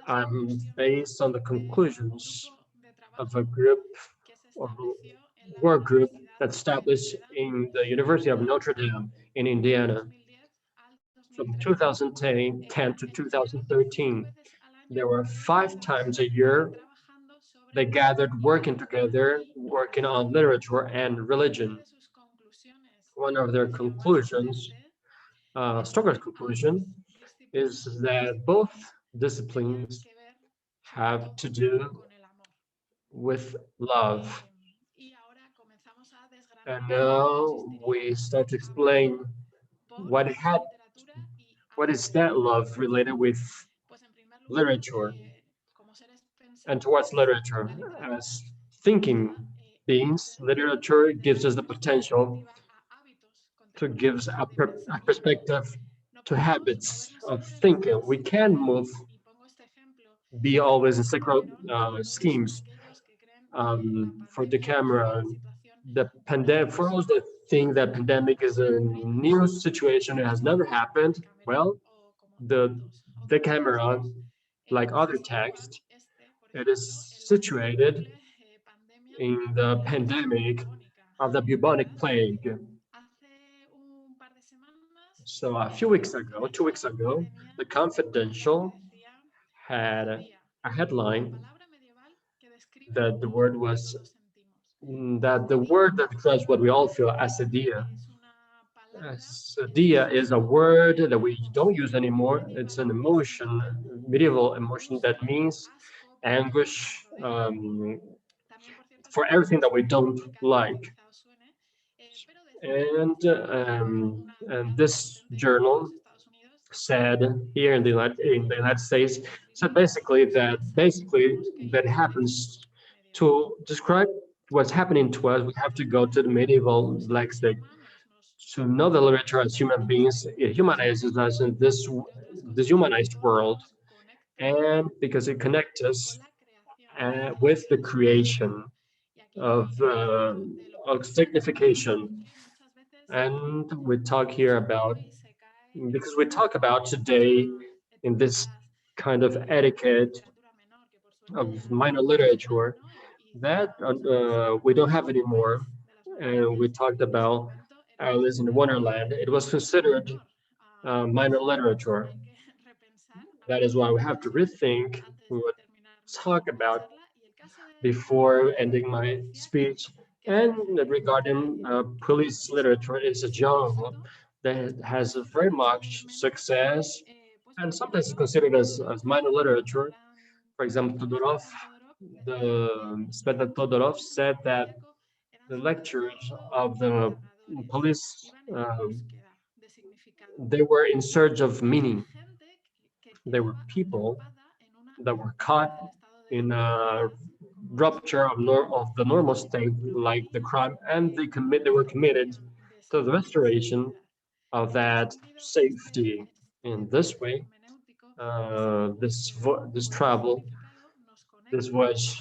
I'm based on the conclusions of a group or work group that's established in the University of Notre Dame in Indiana from 2010 to 2013. There were 5 times a year they gathered working together, working on literature and religion. One of their conclusions, Stoker's conclusion, is that both disciplines have to do with love. And now we start to explain what is that love related with literature and towards literature. As thinking beings, literature gives us the potential to give us a perspective to habits of thinking. We can move, be always in sacred schemes for the camera. The pandemic, for those that think that pandemic is a new situation, it has never happened. Well, the camera, like other text, it is situated in the pandemic of the bubonic plague. So a few weeks ago, 2 weeks ago, the Confidential had a headline that the word that describes what we all feel as a dia. Dia is a word that we don't use anymore. It's an emotion, medieval emotion that means anguish for everything that we don't like. And this journal said here in the United States said basically that happens to describe what's happening to us. We have to go to the medieval lexic to know the literature as human beings. It humanizes us in this humanized world, and because it connects us with the creation of signification. And we talk here about, because we talk about today in this kind of etiquette of minor literature that we don't have anymore. And we talked about Alice in Wonderland. It was considered minor literature. That is why we have to rethink what talk about before ending my speech. And regarding police literature, it's a genre that has very much success and sometimes it's considered as minor literature. For example, Sveta Todorov said that the lectures of the police, they were in search of meaning. They were people that were caught in a rupture of the normal state, like the crime, and they were committed to the restoration of that safety. In this way, this travel, this voyage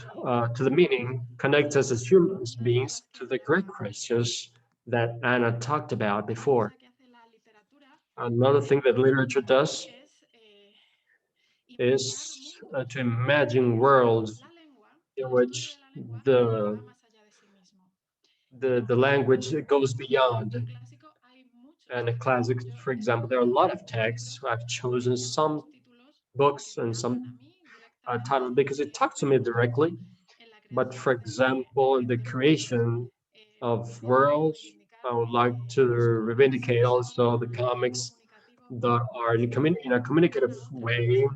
to the meaning connects us as human beings to the great questions that Anna talked about before. Another thing that literature does is to imagine worlds in which the language goes beyond. And a classic, for example, there are a lot of texts. I've chosen some books and some titles because it talks to me directly. But for example, in the creation of worlds, I would like to reivindicate also the comics that are in a communicative way,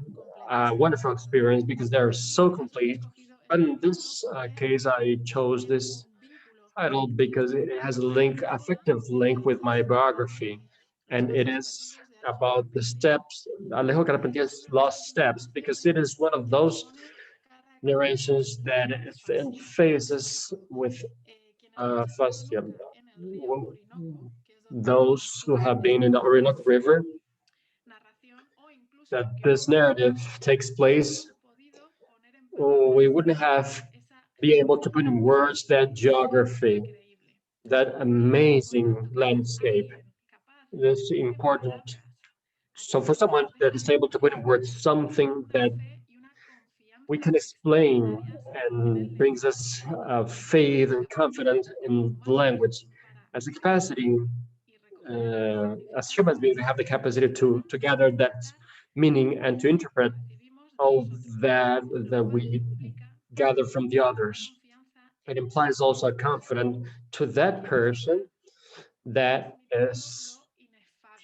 a wonderful experience because they're so complete. But in this case, I chose this title because it has a link, affective link with my biography, and it is about the steps, Alejo Carpentier's Lost Steps, because it is one of those narrations that faces with fascia. Those who have been in the Orinoco River, that this narrative takes place, we wouldn't have been able to put in words that geography, that amazing landscape. That's important. So for someone that is able to put in words something that we can explain and brings us faith and confidence in the language, as a capacity, as human beings, we have the capacity to gather that meaning and to interpret all that we gather from the others. It implies also a confidence to that person that is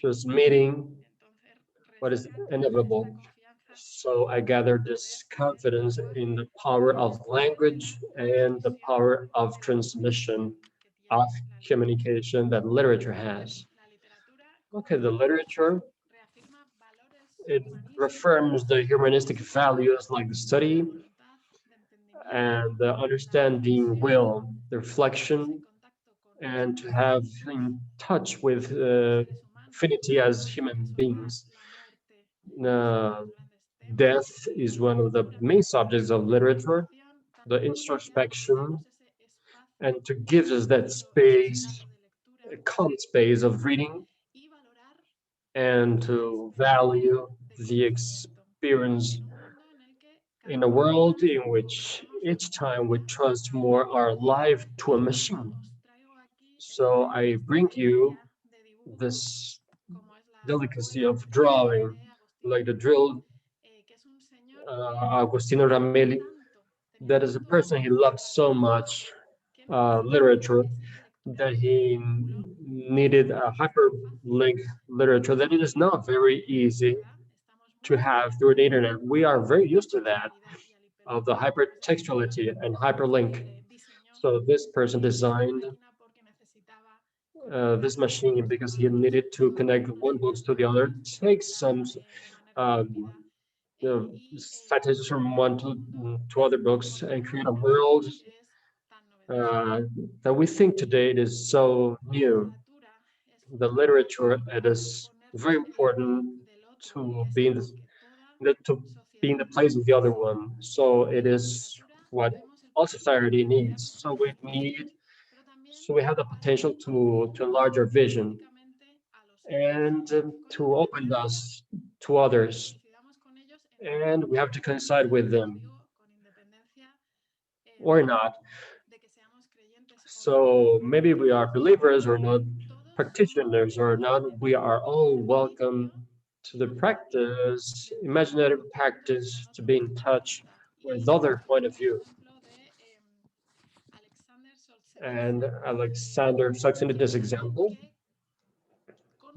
just meeting what is inevitable. So I gathered this confidence in the power of language and the power of transmission, of communication that literature has. Okay, the literature, it reaffirms the humanistic values like the study and the understanding will, the reflection, and to have in touch with affinity as human beings. Uh, Death is one of the main subjects of literature, the introspection, and to give us that space, a calm space of reading, and to value the experience in a world in which each time we trust more our life to a machine. So I bring you this delicacy of drawing, like the drill Agostino Ramelli, that is a person he loved so much literature that he needed a hyperlink literature that it is not very easy to have through the internet. We are very used to that, of the hypertextuality and hyperlink. So this person designed this machine because he needed to connect one book to the other, take some um, citations from one to other books and create a world that we think today it is so new. The literature, it is very important to be in the place of the other one. So it is what all society needs. So we have the potential to enlarge our vision and to open us to others. And we have to coincide with them or not. So maybe we are believers or not, practitioners or not, we are all welcome to the practice, imaginative practice, to be in touch with other point of view. And Alexander Solzhenitsyn's example,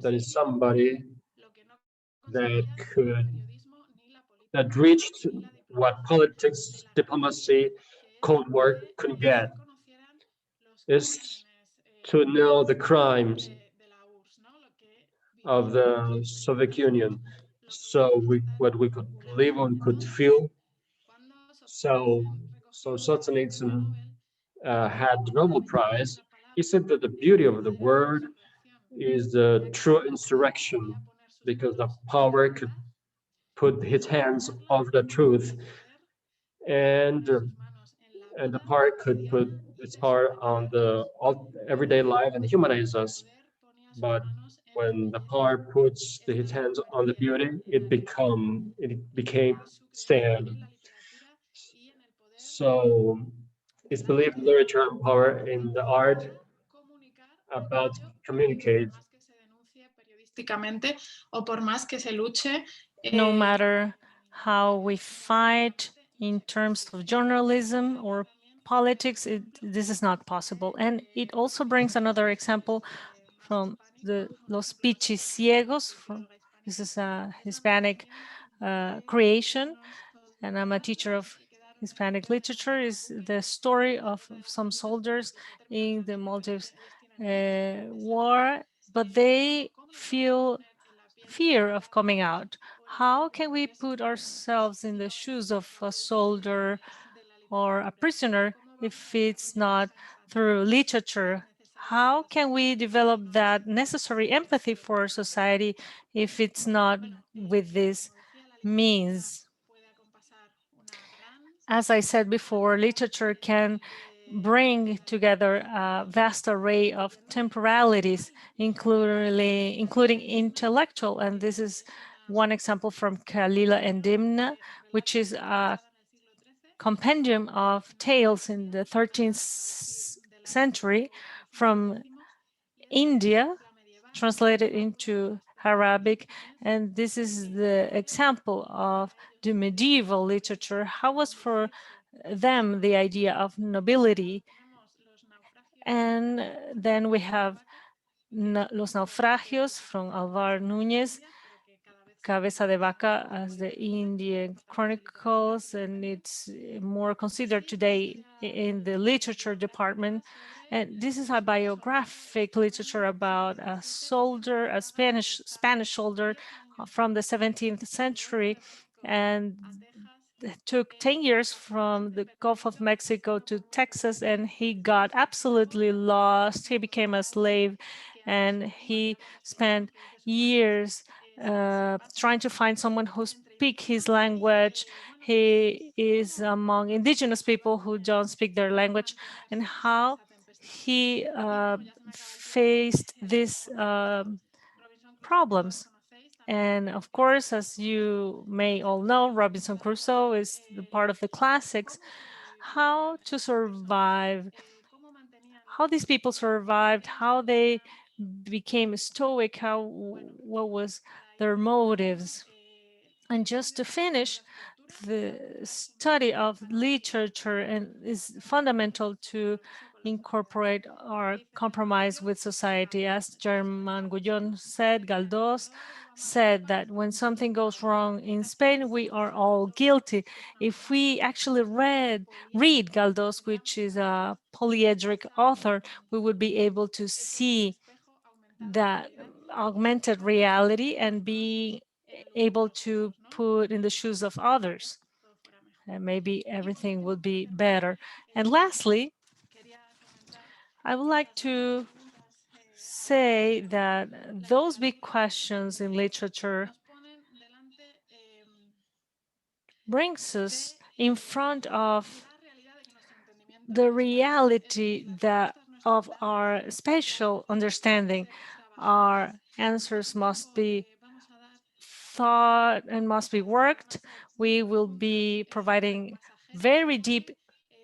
that is somebody that reached what politics, diplomacy, Cold War couldn't get, is to know the crimes of the Soviet Union. So what we could live on, could feel. So Solzhenitsyn had the Nobel Prize. He said that the beauty of the word is the true insurrection, because the power could put his hands on the truth, and the power could put its power on the everyday life and humanize us. But when the power puts its hands on the beauty, it became sad. So it's believed literature and power in the art about communicate. No matter how we fight in terms of journalism or politics, this is not possible. And it also brings another example from the Los Pichiciegos. This is a Hispanic creation, and I'm a teacher of Hispanic literature. Is the story of some soldiers in the Maldives war, but they feel fear of coming out. How can we put ourselves in the shoes of a soldier or a prisoner if it's not through literature? How can we develop that necessary empathy for society if it's not with this means? As I said before, literature can bring together a vast array of temporalities, including intellectual. And this is one example from Kalila and Dimna, which is a compendium of tales in the 13th century from India, translated into Arabic. And this is the example of the medieval literature. How was for them the idea of nobility? And then we have Los Naufragios from Alvar Núñez, Cabeza de Vaca as the Indian Chronicles, and it's more considered today in the literature department. And this is a biographic literature about a soldier, a Spanish soldier from the 17th century, and it took 10 years from the Gulf of Mexico to Texas, and he got absolutely lost. He became a slave, and he spent years trying to find someone who speaks his language. He is among indigenous people who don't speak their language, and how he faced these problems. And of course, as you may all know, Robinson Crusoe is the part of the classics. How to survive, how these people survived, how they became stoic, what was their motives. And just to finish, the study of literature and is fundamental to incorporate our compromise with society. As German Guyon said, Galdós said that when something goes wrong in Spain, we are all guilty. If we actually read Galdós, which is a polyedric author, we would be able to see that augmented reality and be able to put in the shoes of others. And maybe everything would be better. And lastly, I would like to say that those big questions in literature brings us in front of the reality that of our spatial understanding. Our answers must be thought and must be worked. We will be providing very deep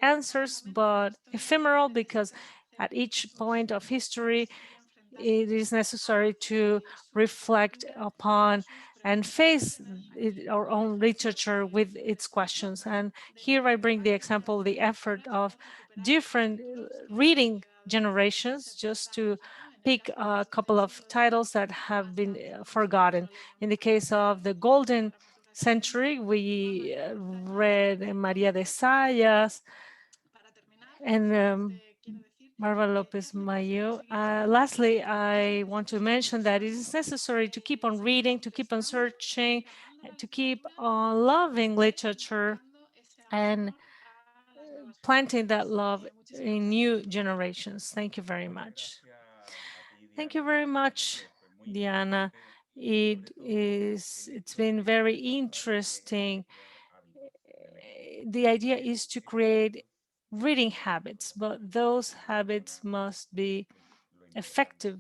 answers, but ephemeral, because at each point of history, it is necessary to reflect upon and face our own literature with its questions. And here I bring the example, the effort of different reading generations, just to pick a couple of titles that have been forgotten. In the case of the golden century, we read Maria de Sayas and Barbara Lopez Mayo. Lastly, I want to mention that it is necessary to keep on reading, to keep on searching, to keep on loving literature and planting that love in new generations. Thank you very much. Thank you very much, Diana. It's been very interesting. The idea is to create reading habits, but those habits must be effective.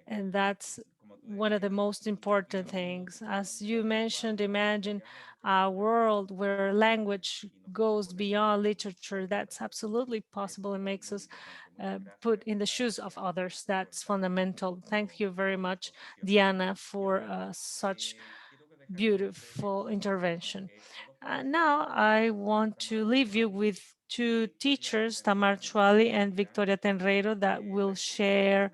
And that's one of the most important things. As you mentioned, imagine a world where language goes beyond literature. That's absolutely possible and makes us put in the shoes of others. That's fundamental. Thank you very much, Diana, for such beautiful intervention. Now I want to leave you with two teachers, Tamar Chuali and Victoria Tenreiro, that will share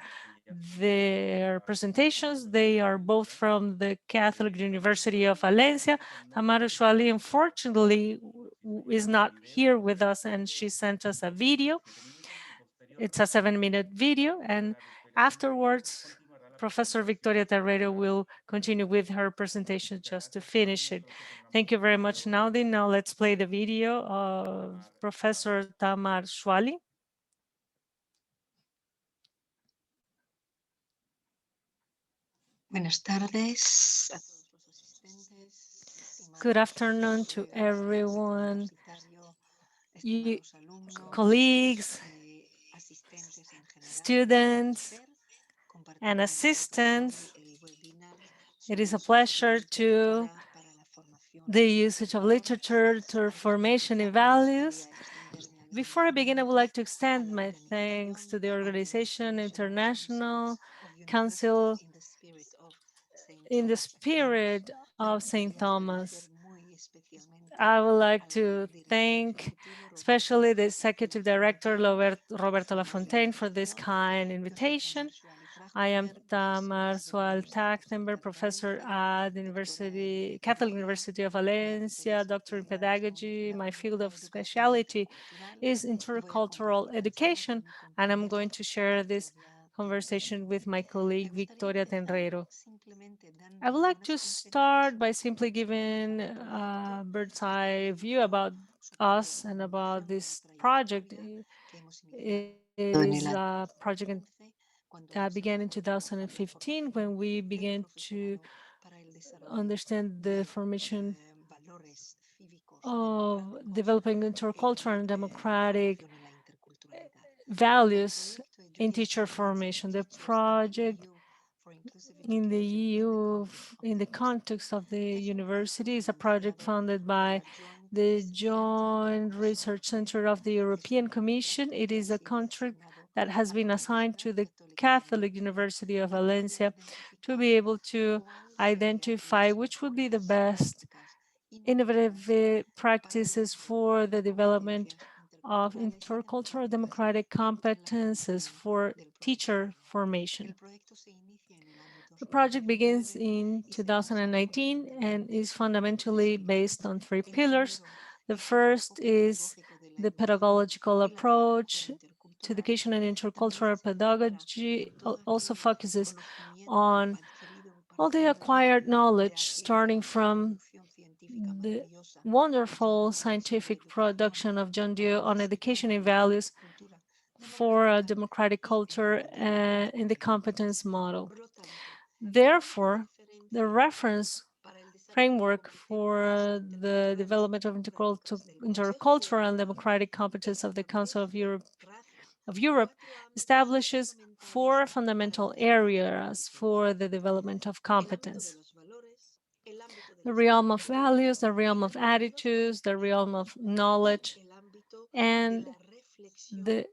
their presentations. They are both from the Catholic University of Valencia. Tamar Chuali, unfortunately, is not here with us, and she sent us a video. It's a 7-minute video, and afterwards, Professor Victoria Terrero will continue with her presentation just to finish it. Thank you very much, Naudi. Now let's play the video of Professor Tamar Schwali. Buenas tardes. Good afternoon to everyone, you, colleagues, students, and assistants. It is a pleasure to the usage of literature to formation in values. Before I begin, I would like to extend my thanks to the organization International Council in the spirit of St. Thomas. I would like to thank especially the Executive Director, Roberto Lafontaine, for this kind invitation. I am Tamar Sual Tachtenberg, professor at the Catholic University of Valencia, doctor in pedagogy. My field of specialty is intercultural education, and I'm going to share this conversation with my colleague, Victoria Tenreiro. I would like to start by simply giving a bird's eye view about us and about this project. It is a project that began in 2015 when we began to understand the formation of developing intercultural and democratic values in teacher formation. The project in the EU, in the context of the university, is a project funded by the Joint Research Center of the European Commission. It is a contract that has been assigned to the Catholic University of Valencia to be able to identify which would be the best innovative practices for the development of intercultural democratic competences for teacher formation. The project begins in 2019 and is fundamentally based on 3 pillars. The first is the pedagogical approach to education and intercultural pedagogy, also focuses on all the acquired knowledge starting from the wonderful scientific production of John Dewey on education and values for a democratic culture in the competence model. Therefore, the reference framework for the development of intercultural and democratic competence of the Council of Europe establishes 4 fundamental areas for the development of competence: the realm of values, the realm of attitudes, the realm of knowledge, and the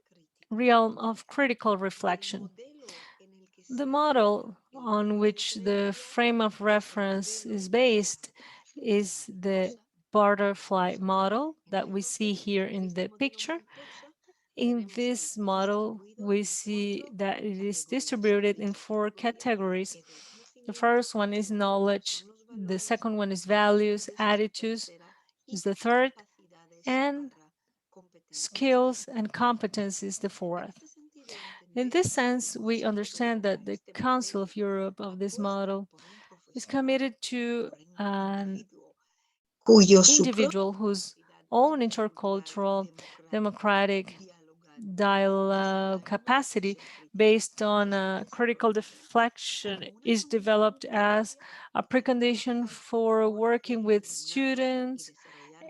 realm of critical reflection. The model on which the frame of reference is based is the butterfly model that we see here in the picture. In this model, we see that it is distributed in 4 categories. The first one is knowledge, the second one is values, attitudes is the third, and skills and competence is the fourth. In this sense, we understand that the Council of Europe of this model is committed to an individual whose own intercultural democratic dialogue capacity based on critical deflection is developed as a precondition for working with students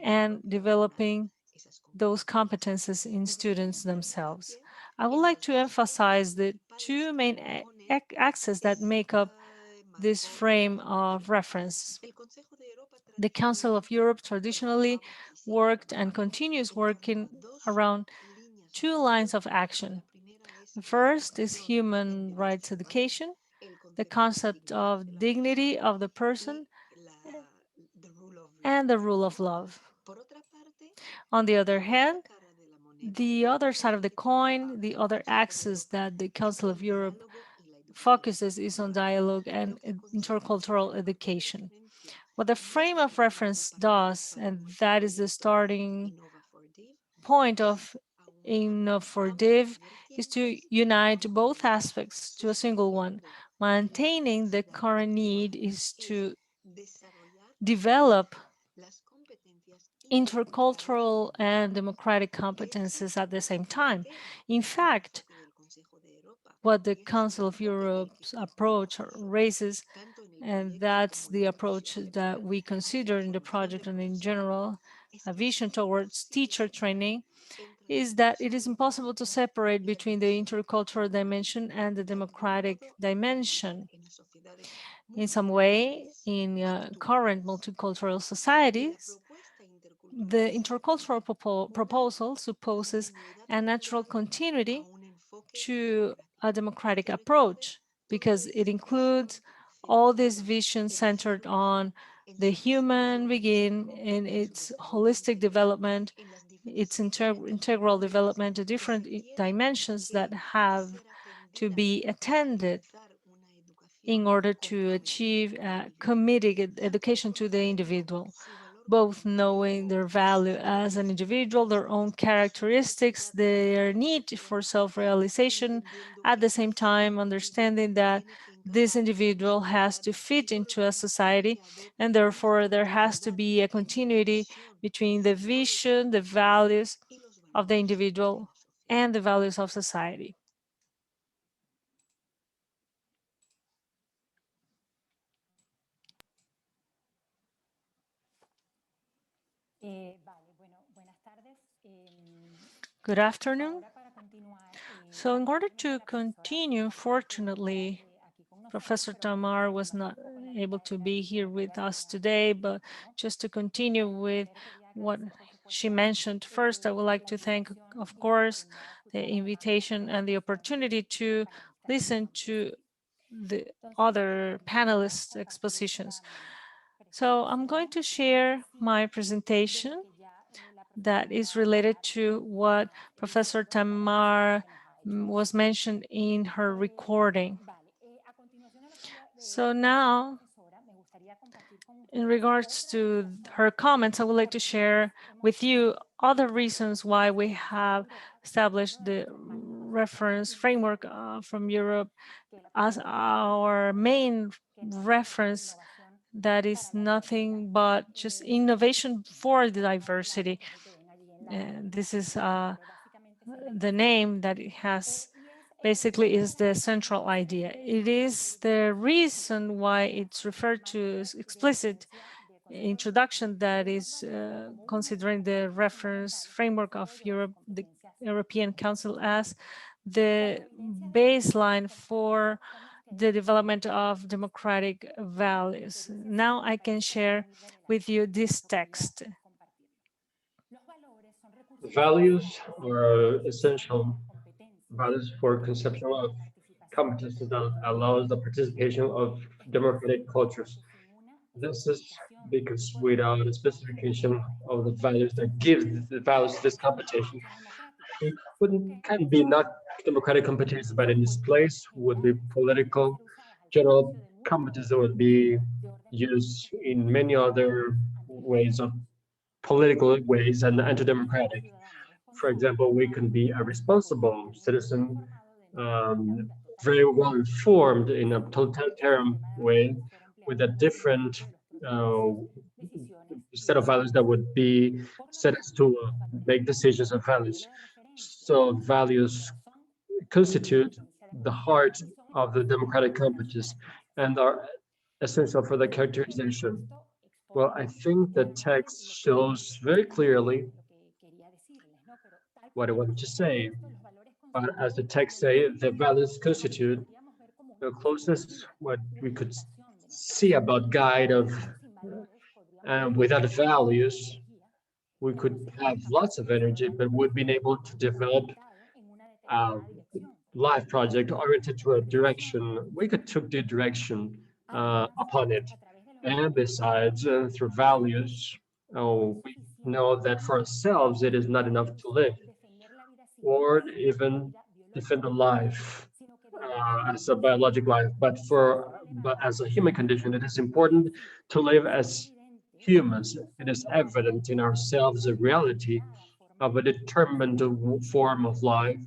and developing those competences in students themselves. I would like to emphasize the two main axes that make up this frame of reference. The Council of Europe traditionally worked and continues working around 2 lines of action. The first is human rights education, the concept of dignity of the person, and the rule of law. On the other hand, the other side of the coin, the other axis that the Council of Europe focuses is on dialogue and intercultural education. What the frame of reference does, and that is the starting point of Innovative, is to unite both aspects to a single one. Maintaining the current need is to develop intercultural and democratic competences at the same time. In fact, what the Council of Europe's approach raises, and that's the approach that we consider in the project and in general, a vision towards teacher training, is that it is impossible to separate between the intercultural dimension and the democratic dimension. In some way, in current multicultural societies, the intercultural proposal supposes a natural continuity to a democratic approach because it includes all these visions centered on the human being in its holistic development, its integral development, the different dimensions that have to be attended in order to achieve committed education to the individual, both knowing their value as an individual, their own characteristics, their need for self-realization, at the same time understanding that this individual has to fit into a society, and therefore there has to be a continuity between the vision, the values of the individual, and the values of society. Good afternoon. So in order to continue, fortunately, Professor Tamar was not able to be here with us today, but just to continue with what she mentioned, first, I would like to thank, of course, the invitation and the opportunity to listen to the other panelists' expositions. So I'm going to share my presentation that is related to what Professor Tamar was mentioned in her recording. So now, in regards to her comments, I would like to share with you other reasons why we have established the reference framework from Europe as our main reference that is nothing but just innovation for the diversity. And this is the name that it has basically is the central idea. It is the reason why it's referred to as explicit introduction that is considering the reference framework of Europe, the European Council as the baseline for the development of democratic values. Now I can share with you this text. Values are essential values for conception of competences that allows the participation of democratic cultures. This is because without a specification of the values that gives the values this competition, it can be not democratic competence, but in this place would be political. General competence that would be used in many other ways of political ways and anti-democratic. For example, we can be a responsible citizen, very well informed in a totalitarian way, with a different uh, set of values that would be set us to make decisions of values. So values constitute the heart of the democratic competence and are essential for the characterization. Well, I think the text shows very clearly what I wanted to say. But as the text say, the values constitute the closest what we could see about guide of without values, we could have lots of energy, but would be able to develop a life project oriented to a direction. We could took the direction upon it. And besides, through values, we know that for ourselves, it is not enough to live or even defend a life as a biological life, but as a human condition, it is important to live as humans. It is evident in ourselves a reality of a determined form of life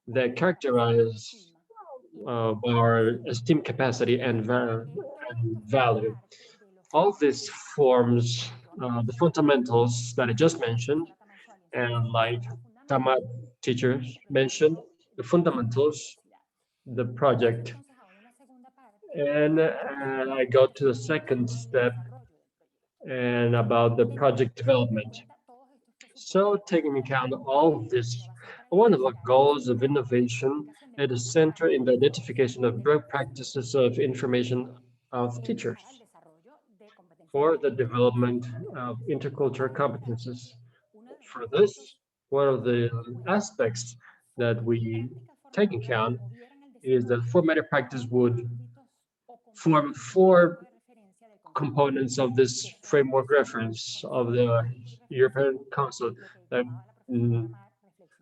that characterize our esteem capacity and value. All this forms the fundamentals that I just mentioned, and like Tama teachers mentioned, the fundamentals, the project. And I go to the second step and about the project development. So taking account all of this, one of the goals of innovation is centered in the identification of best practices of information of teachers for the development of intercultural competences. For this, one of the aspects that we take account is that formative practice would form four components of this framework reference of the European Council, that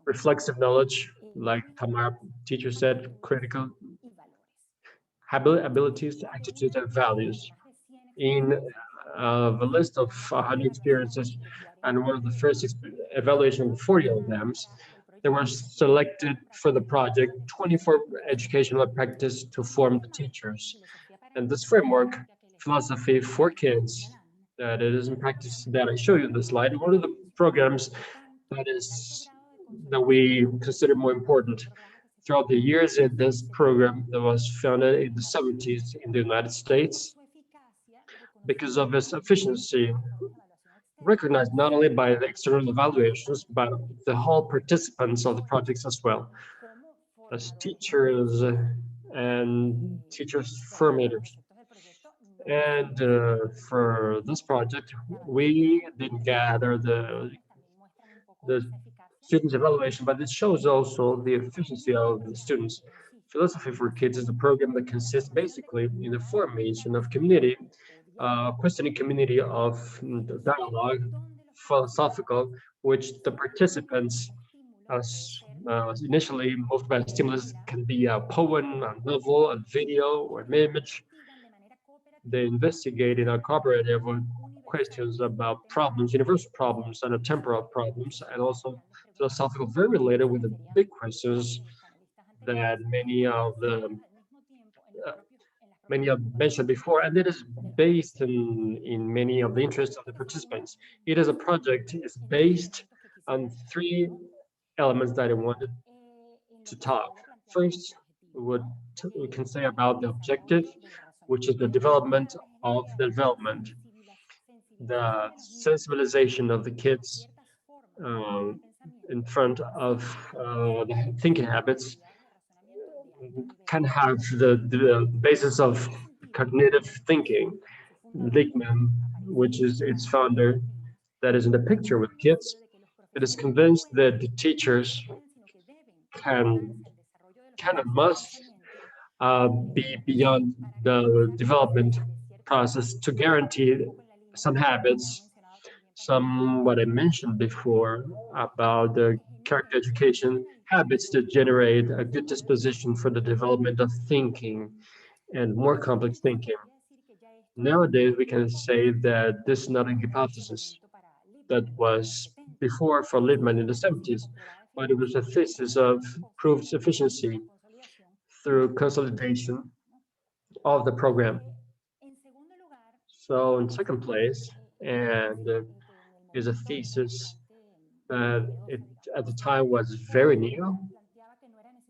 reflexive knowledge, like Tamara teacher said, critical abilities, attitudes, and values. In the list of 100 experiences, and one of the first evaluation of 40 of them, there were selected for the project 24 educational practice to form the teachers. And this framework, philosophy for kids, that it is in practice that I show you in the slide, one of the programs that we consider more important. Throughout the years in this program that was founded in the 70s in the United States, because of its efficiency, recognized not only by the external evaluations, but the whole participants of the projects as well, as teachers and teachers formators. And for this project, we didn't gather the students' evaluation, but it shows also the efficiency of the students. Philosophy for Kids is a program that consists basically in the formation of community, questioning community of dialogue, philosophical, which the participants, as initially moved by a stimulus, can be a poem, a novel, a video, or an image. They investigate in a cooperative questions about problems, universal problems, and temporal problems, and also philosophical, very related with the big questions that many have mentioned before, and it is based in many of the interests of the participants. It is a project, it's based on three elements that I wanted to talk. First, we can say about the objective, which is the development of the development, the sensibilization of the kids in front of the thinking habits can have the basis of cognitive thinking. Lickman, which is its founder, that is in the picture with kids, it is convinced that the teachers can and must be beyond the development process to guarantee some habits what I mentioned before about the character education habits that generate a good disposition for the development of thinking and more complex thinking. Nowadays, we can say that this is not a hypothesis that was before for Lippmann in the 70s, but it was a thesis of proved sufficiency through consolidation of the program. So in second place, and is a thesis that at the time was very new,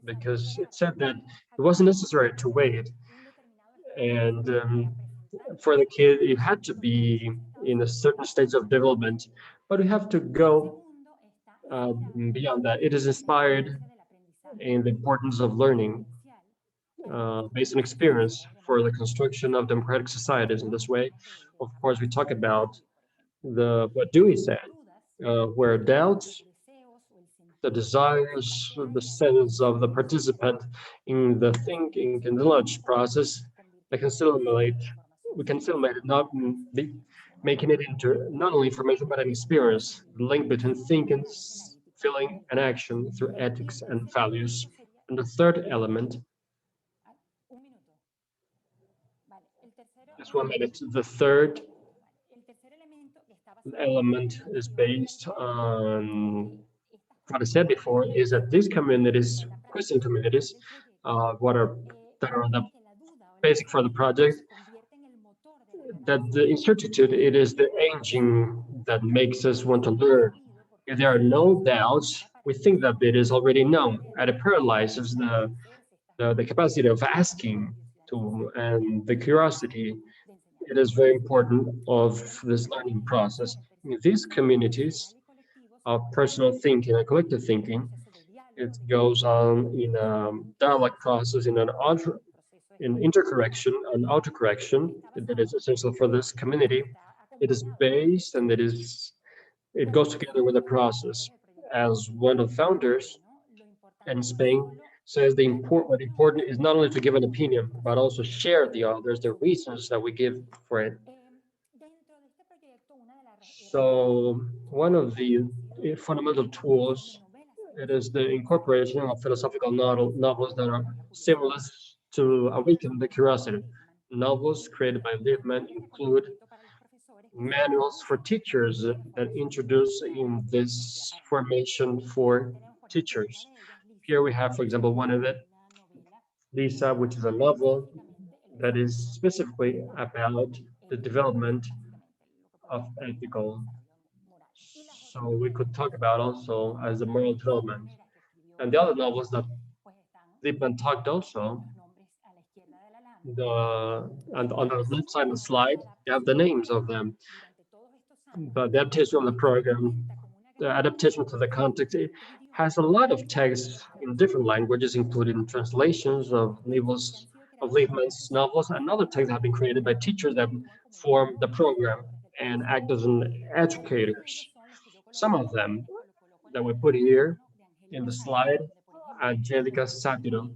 because it said that it wasn't necessary to wait, and for the kid it had to be in a certain stage of development, but we have to go beyond that. It is inspired in the importance of learning based on experience for the construction of democratic societies. In this way, of course, we talk about what Dewey said, where doubts, the desires, the sense of the participant in the thinking and the knowledge process, we can still make it not be making it into not only information but an experience, the link between thinking, feeling, and action through ethics and values. And the third element, just 1 minute, the third element is based on what I said before, is that these communities, Christian communities, that are the basic for the project, that the incertitude, it is the engine that makes us want to learn. If there are no doubts, we think that it is already known, and it paralyzes the capacity of asking and the curiosity. It is very important of this learning process. In these communities of personal thinking and collective thinking, it goes on in a dialogue process, in intercorrection and autocorrection that is essential for this community. It is based and it goes together with the process. As one of the founders in Spain says, what important is not only to give an opinion, but also share the others, the reasons that we give for it. So one of the fundamental tools, it is the incorporation of philosophical novels that are stimulus to awaken the curiosity. Novels created by Lippmann include manuals for teachers that introduce in this formation for teachers. Here we have, for example, one of it, Lisa, which is a novel that is specifically about the development of ethical. So we could talk about also as the moral development. And the other novels that Lippmann talked also, and on the left side of the slide, you have the names of them. But the adaptation of the program, the adaptation to the context, it has a lot of text in different languages, including translations of Lippmann's novels, and other texts have been created by teachers that form the program and act as educators. Some of them that we put here in the slide, Angélica Sátiro,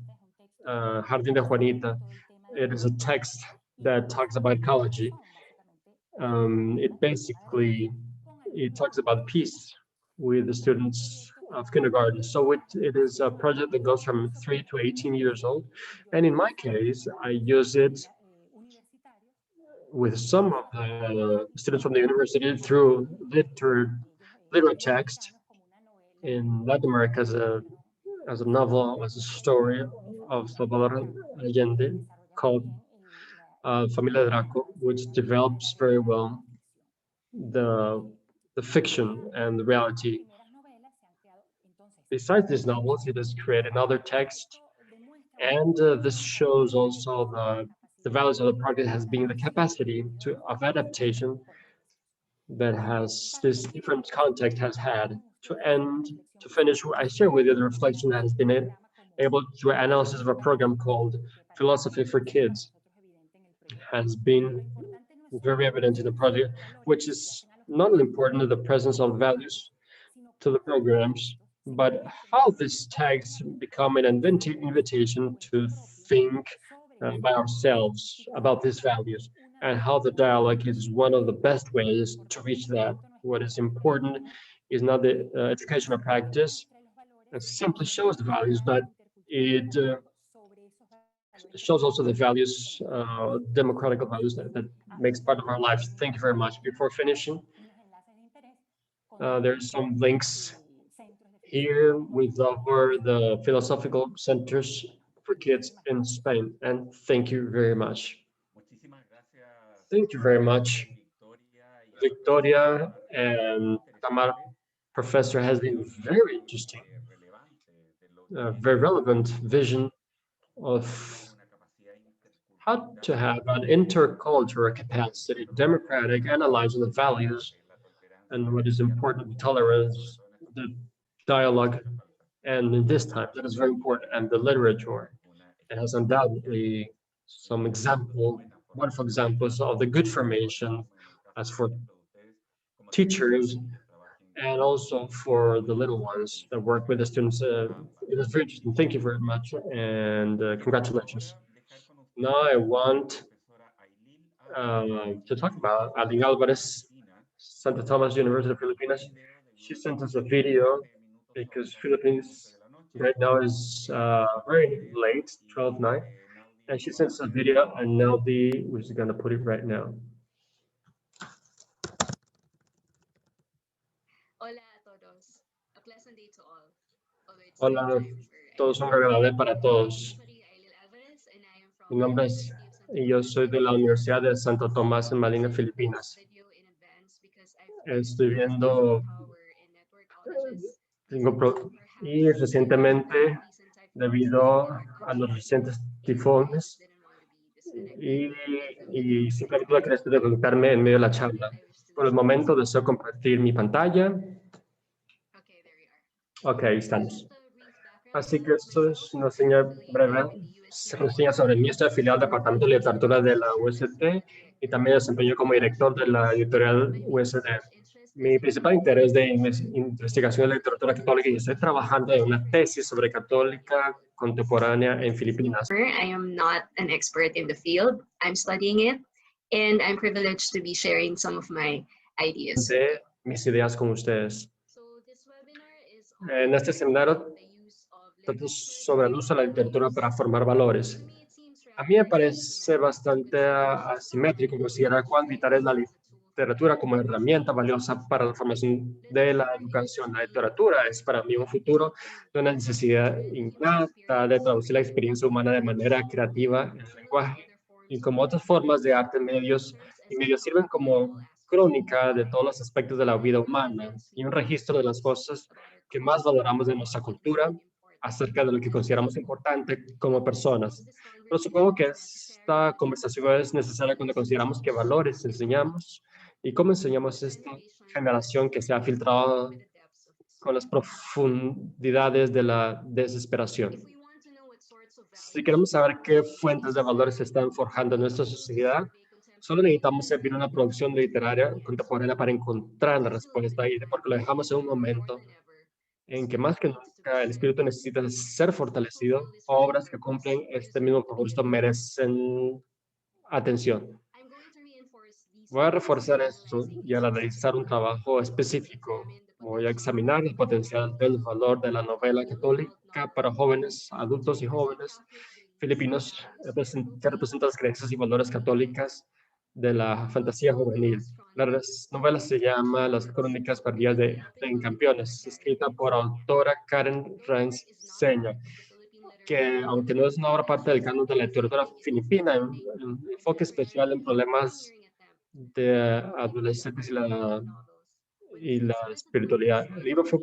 Jardín de Juanita. It is a text that talks about ecology. It talks about peace with the students of kindergarten. So it is a project that goes from 3 to 18 years old. And in my case, I use it with some of the students from the university through literary text in Latin America as a novel, as a story of Salvador Allende called Familia Draco, which develops very well the fiction and the reality. Besides these novels, it has created another text, and this shows also the values of the project has been the capacity of adaptation that has this different context has had to finish. I share with you the reflection that has been able through analysis of a program called Philosophy for Kids has been very evident in the project, which is not only important to the presence of values to the programs, but how these tags become an invitation to think by ourselves about these values, and how the dialogue is one of the best ways to reach that what is important is not the educational practice. It simply shows the values, but it shows also the values, democratic values that makes part of our lives. Thank you very much. Before finishing, there's some links here with over the philosophical centers for kids in Spain. And thank you very much. Thank you very much, Victoria and Tamara. Professor has been very interesting, very relevant vision of how to have an intercultural capacity, democratic, analyzing the values and what is important, tolerance, the dialogue, and in this time, that is very important, and the literature. It has undoubtedly some wonderful examples of the good formation as for teachers and also for the little ones that work with the students. It was very interesting. Thank you very much, and congratulations. Now I want to talk about Aline Alvarez, Santa Thomas University of Filipinas. She sent us a video because Philippines right now is very late, 12:09, and she sent us a video, and now we're just gonna put it right now. Hola a todos, un agradable para todos. Mi nombre es, y yo soy de la Universidad de Santo Tomás en Malina, Filipinas. Estoy viendo, y recientemente, debido a los recientes tifones, y simplemente no quería preguntarme en medio de la charla. Por el momento deseo compartir mi pantalla. Ok, ahí estamos. Así que esto es una reseña breve, reseña sobre mí. Estoy afiliado al Departamento de Literatura de la UST y también desempeño como director de la editorial UST. Mi principal interés de investigación de literatura católica y estoy trabajando en una tesis sobre católica contemporánea en Filipinas. I am not an expert in the field. I'm studying it, and I'm privileged to be sharing some of my ideas. De mis ideas con ustedes. En este seminario trato sobre el uso de la literatura para formar valores. A mí me parece bastante asimétrico considerar cuán vital es la literatura como herramienta valiosa para la formación de la educación. La literatura es para mí un futuro de una necesidad innata de traducir la experiencia humana de manera creativa en el lenguaje. Y como otras formas de arte, medios sirven como crónica de todos los aspectos de la vida humana y un registro de las cosas que más valoramos de nuestra cultura, acerca de lo que consideramos importante como personas. Pero supongo que esta conversación es necesaria cuando consideramos qué valores enseñamos y cómo enseñamos esta generación que se ha filtrado con las profundidades de la desesperación. Si queremos saber qué fuentes de valores se están forjando en nuestra sociedad, solo necesitamos servir una producción literaria contemporánea para encontrar la respuesta ahí, porque lo dejamos en un momento en que más que nunca el espíritu necesita ser fortalecido. Obras que cumplen este mismo propósito merecen atención. Voy a reforzar esto y a realizar un trabajo específico. Voy a examinar el potencial del valor de la novela católica para jóvenes, adultos y jóvenes filipinos que representan las creencias y valores católicas de la fantasía juvenil. La novela se llama Las Crónicas Perdidas de Campeones, escrita por autora Karen Ranz Seña, que aunque no es una obra parte del canon de la literatura filipina, un enfoque especial en problemas de adolescentes y la espiritualidad. El libro fue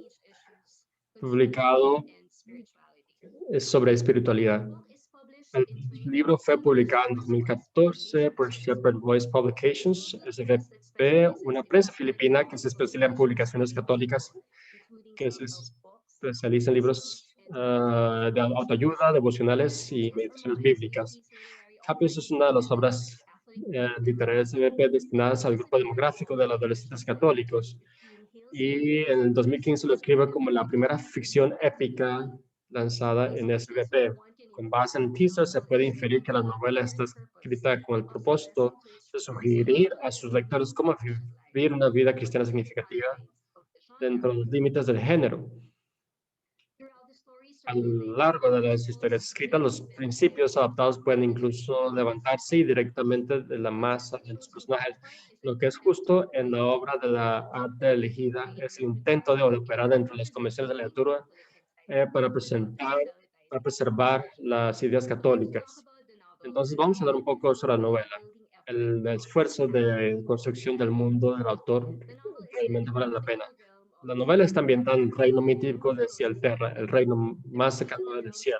publicado sobre espiritualidad. El libro fue publicado en 2014 por Shepherd Voice Publications, SFP, una prensa filipina que se especializa en publicaciones católicas, que se especializa en libros de autoayuda, devocionales y meditaciones bíblicas. Capes es una de las obras literarias SFP destinadas al grupo demográfico de los adolescentes católicos. Y en el 2015 lo escribe como la primera ficción épica lanzada en SVP. Con base en teaser se puede inferir que la novela está escrita con el propósito de sugerir a sus lectores cómo vivir una vida cristiana significativa dentro de los límites del género. A lo largo de las historias escritas, los principios adaptados pueden incluso levantarse y directamente de la masa de los personajes. Lo que es justo en la obra de la arte elegida es el intento de operar dentro de las convenciones de literatura para preservar las ideas católicas. Entonces vamos a hablar un poco sobre la novela. El esfuerzo de construcción del mundo del autor realmente vale la pena. La novela está ambientada en el reino mítico de Cielterra, el reino más cercano del cielo.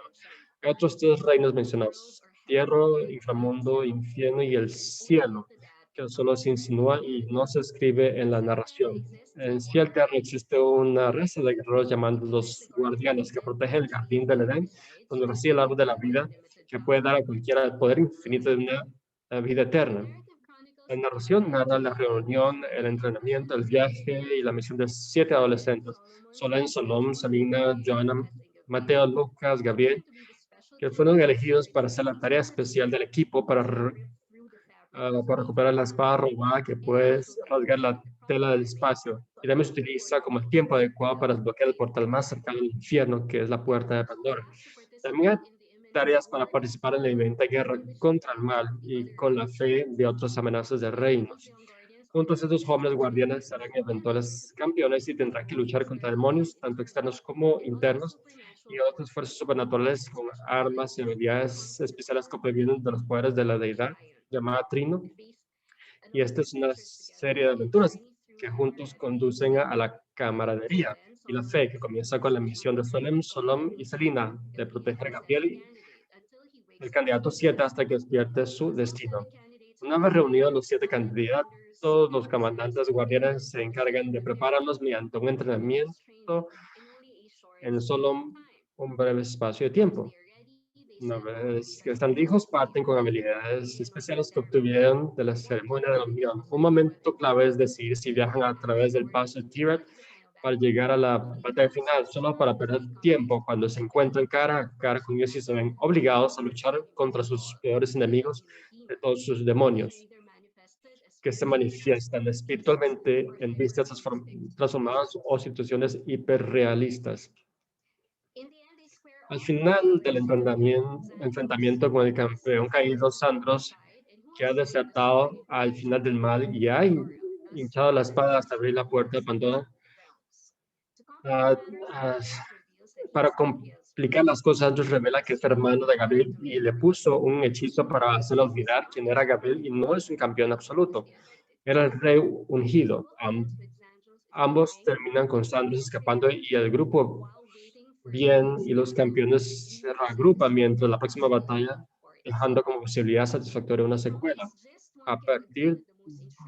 Hay otros tres reinos mencionados: tierra, inframundo, infierno y el cielo, que solo se insinúa y no se escribe en la narración. En Cielterra existe una raza de guerreros llamados los guardianes que protegen el jardín del Edén, donde reside el árbol de la vida, que puede dar a cualquiera el poder infinito de una vida eterna. La narración narra la reunión, el entrenamiento, el viaje y la misión de 7 adolescentes: Solén, Salom, Salina, Joana, Mateo, Lucas, Gabriel, que fueron elegidos para hacer la tarea especial del equipo para recuperar la espada robada que puede rasgar la tela del espacio. Y también se utiliza como el tiempo adecuado para desbloquear el portal más cercano al infierno, que es la puerta de Pandora. También hay tareas para participar en la inminente guerra contra el mal y con la fe de otras amenazas de reinos. Juntos, estos jóvenes guardianes serán eventuales campeones y tendrán que luchar contra demonios, tanto externos como internos, y otras fuerzas sobrenaturales con armas y habilidades especiales que provienen de los poderes de la deidad llamada Trino. Y esta es una serie de aventuras que juntos conducen a la camaradería y la fe, que comienza con la misión de Solem, Solom y Selina de proteger a Gabriel, el candidato 7, hasta que despierte su destino. Una vez reunidos los 7 candidatos, los comandantes guardianes se encargan de prepararlos mediante un entrenamiento en solo un breve espacio de tiempo. Una vez que están listos, parten con habilidades especiales que obtuvieron de la ceremonia de la unión. Un momento clave es decidir si viajan a través del paso de Tibet para llegar a la batalla final, solo para perder tiempo cuando se encuentran cara a cara con ellos y se ven obligados a luchar contra sus peores enemigos, de todos sus demonios, que se manifiestan espiritualmente en vistas transformadas o situaciones hiperrealistas. Al final del enfrentamiento con el campeón caído, Sandros, que ha desertado al final del mal y ha hinchado la espada hasta abrir la puerta de Pandora, para complicar las cosas, Sandros revela que es hermano de Gabriel y le puso un hechizo para hacerlo olvidar quién era Gabriel, y no es un campeón absoluto. Era el rey ungido. Ambos terminan con Sandros escapando y el grupo bien y los campeones se reagrupan mientras la próxima batalla, dejando como posibilidad satisfactoria una secuela. A partir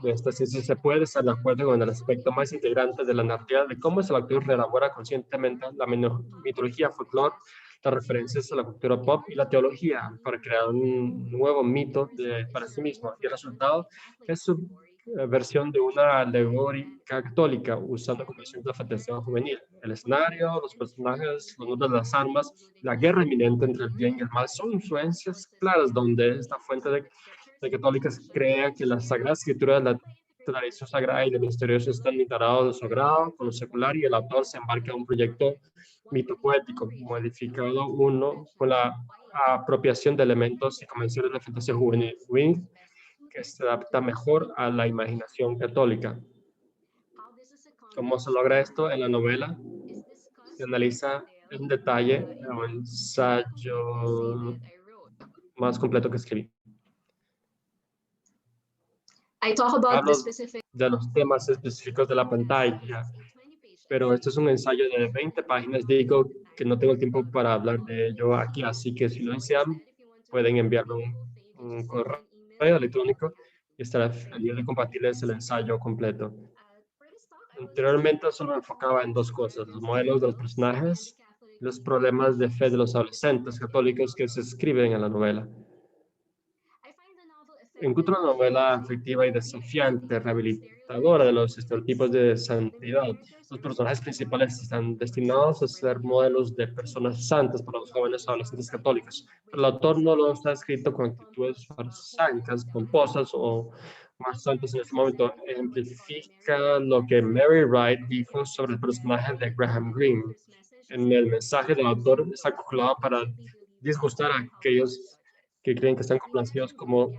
de esta ciencia se puede estar de acuerdo con el aspecto más integrante de la narrativa de cómo el autor reelabora conscientemente la mitología folclore, las referencias a la cultura pop y la teología para crear un nuevo mito para sí mismo. Y el resultado es su versión de una alegoría católica usando como ejemplo la fantasía juvenil. El escenario, los personajes, los nombres de las armas, la guerra inminente entre el bien y el mal son influencias claras donde esta fuente de católicas crea que la Sagrada Escritura, la tradición sagrada y lo misterioso están integrados en lo sagrado con lo secular, y el autor se embarca en un proyecto mitopoético, modificado uno con la apropiación de elementos y convenciones de fantasía juvenil, que se adapta mejor a la imaginación católica. ¿Cómo se logra esto? En la novela se analiza en detalle el ensayo más completo que escribí. Hablo de los temas específicos de la pantalla, pero esto es un ensayo de 20 páginas. Digo que no tengo tiempo para hablar de ello aquí, así que si lo desean, pueden enviarme un correo electrónico y estaré feliz de compartirles el ensayo completo. Anteriormente solo me enfocaba en 2 cosas: los modelos de los personajes y los problemas de fe de los adolescentes católicos que se escriben en la novela. Encuentro una novela afectiva y desafiante, rehabilitadora de los estereotipos de santidad. Los personajes principales están destinados a ser modelos de personas santas para los jóvenes adolescentes católicos, pero el autor no los ha escrito con actitudes farsaicas, pomposas o más antes en este momento, ejemplifica lo que Mary Wright dijo sobre el personaje de Graham Greene. En el mensaje del autor está calculado para disgustar a aquellos que creen que están complacidos como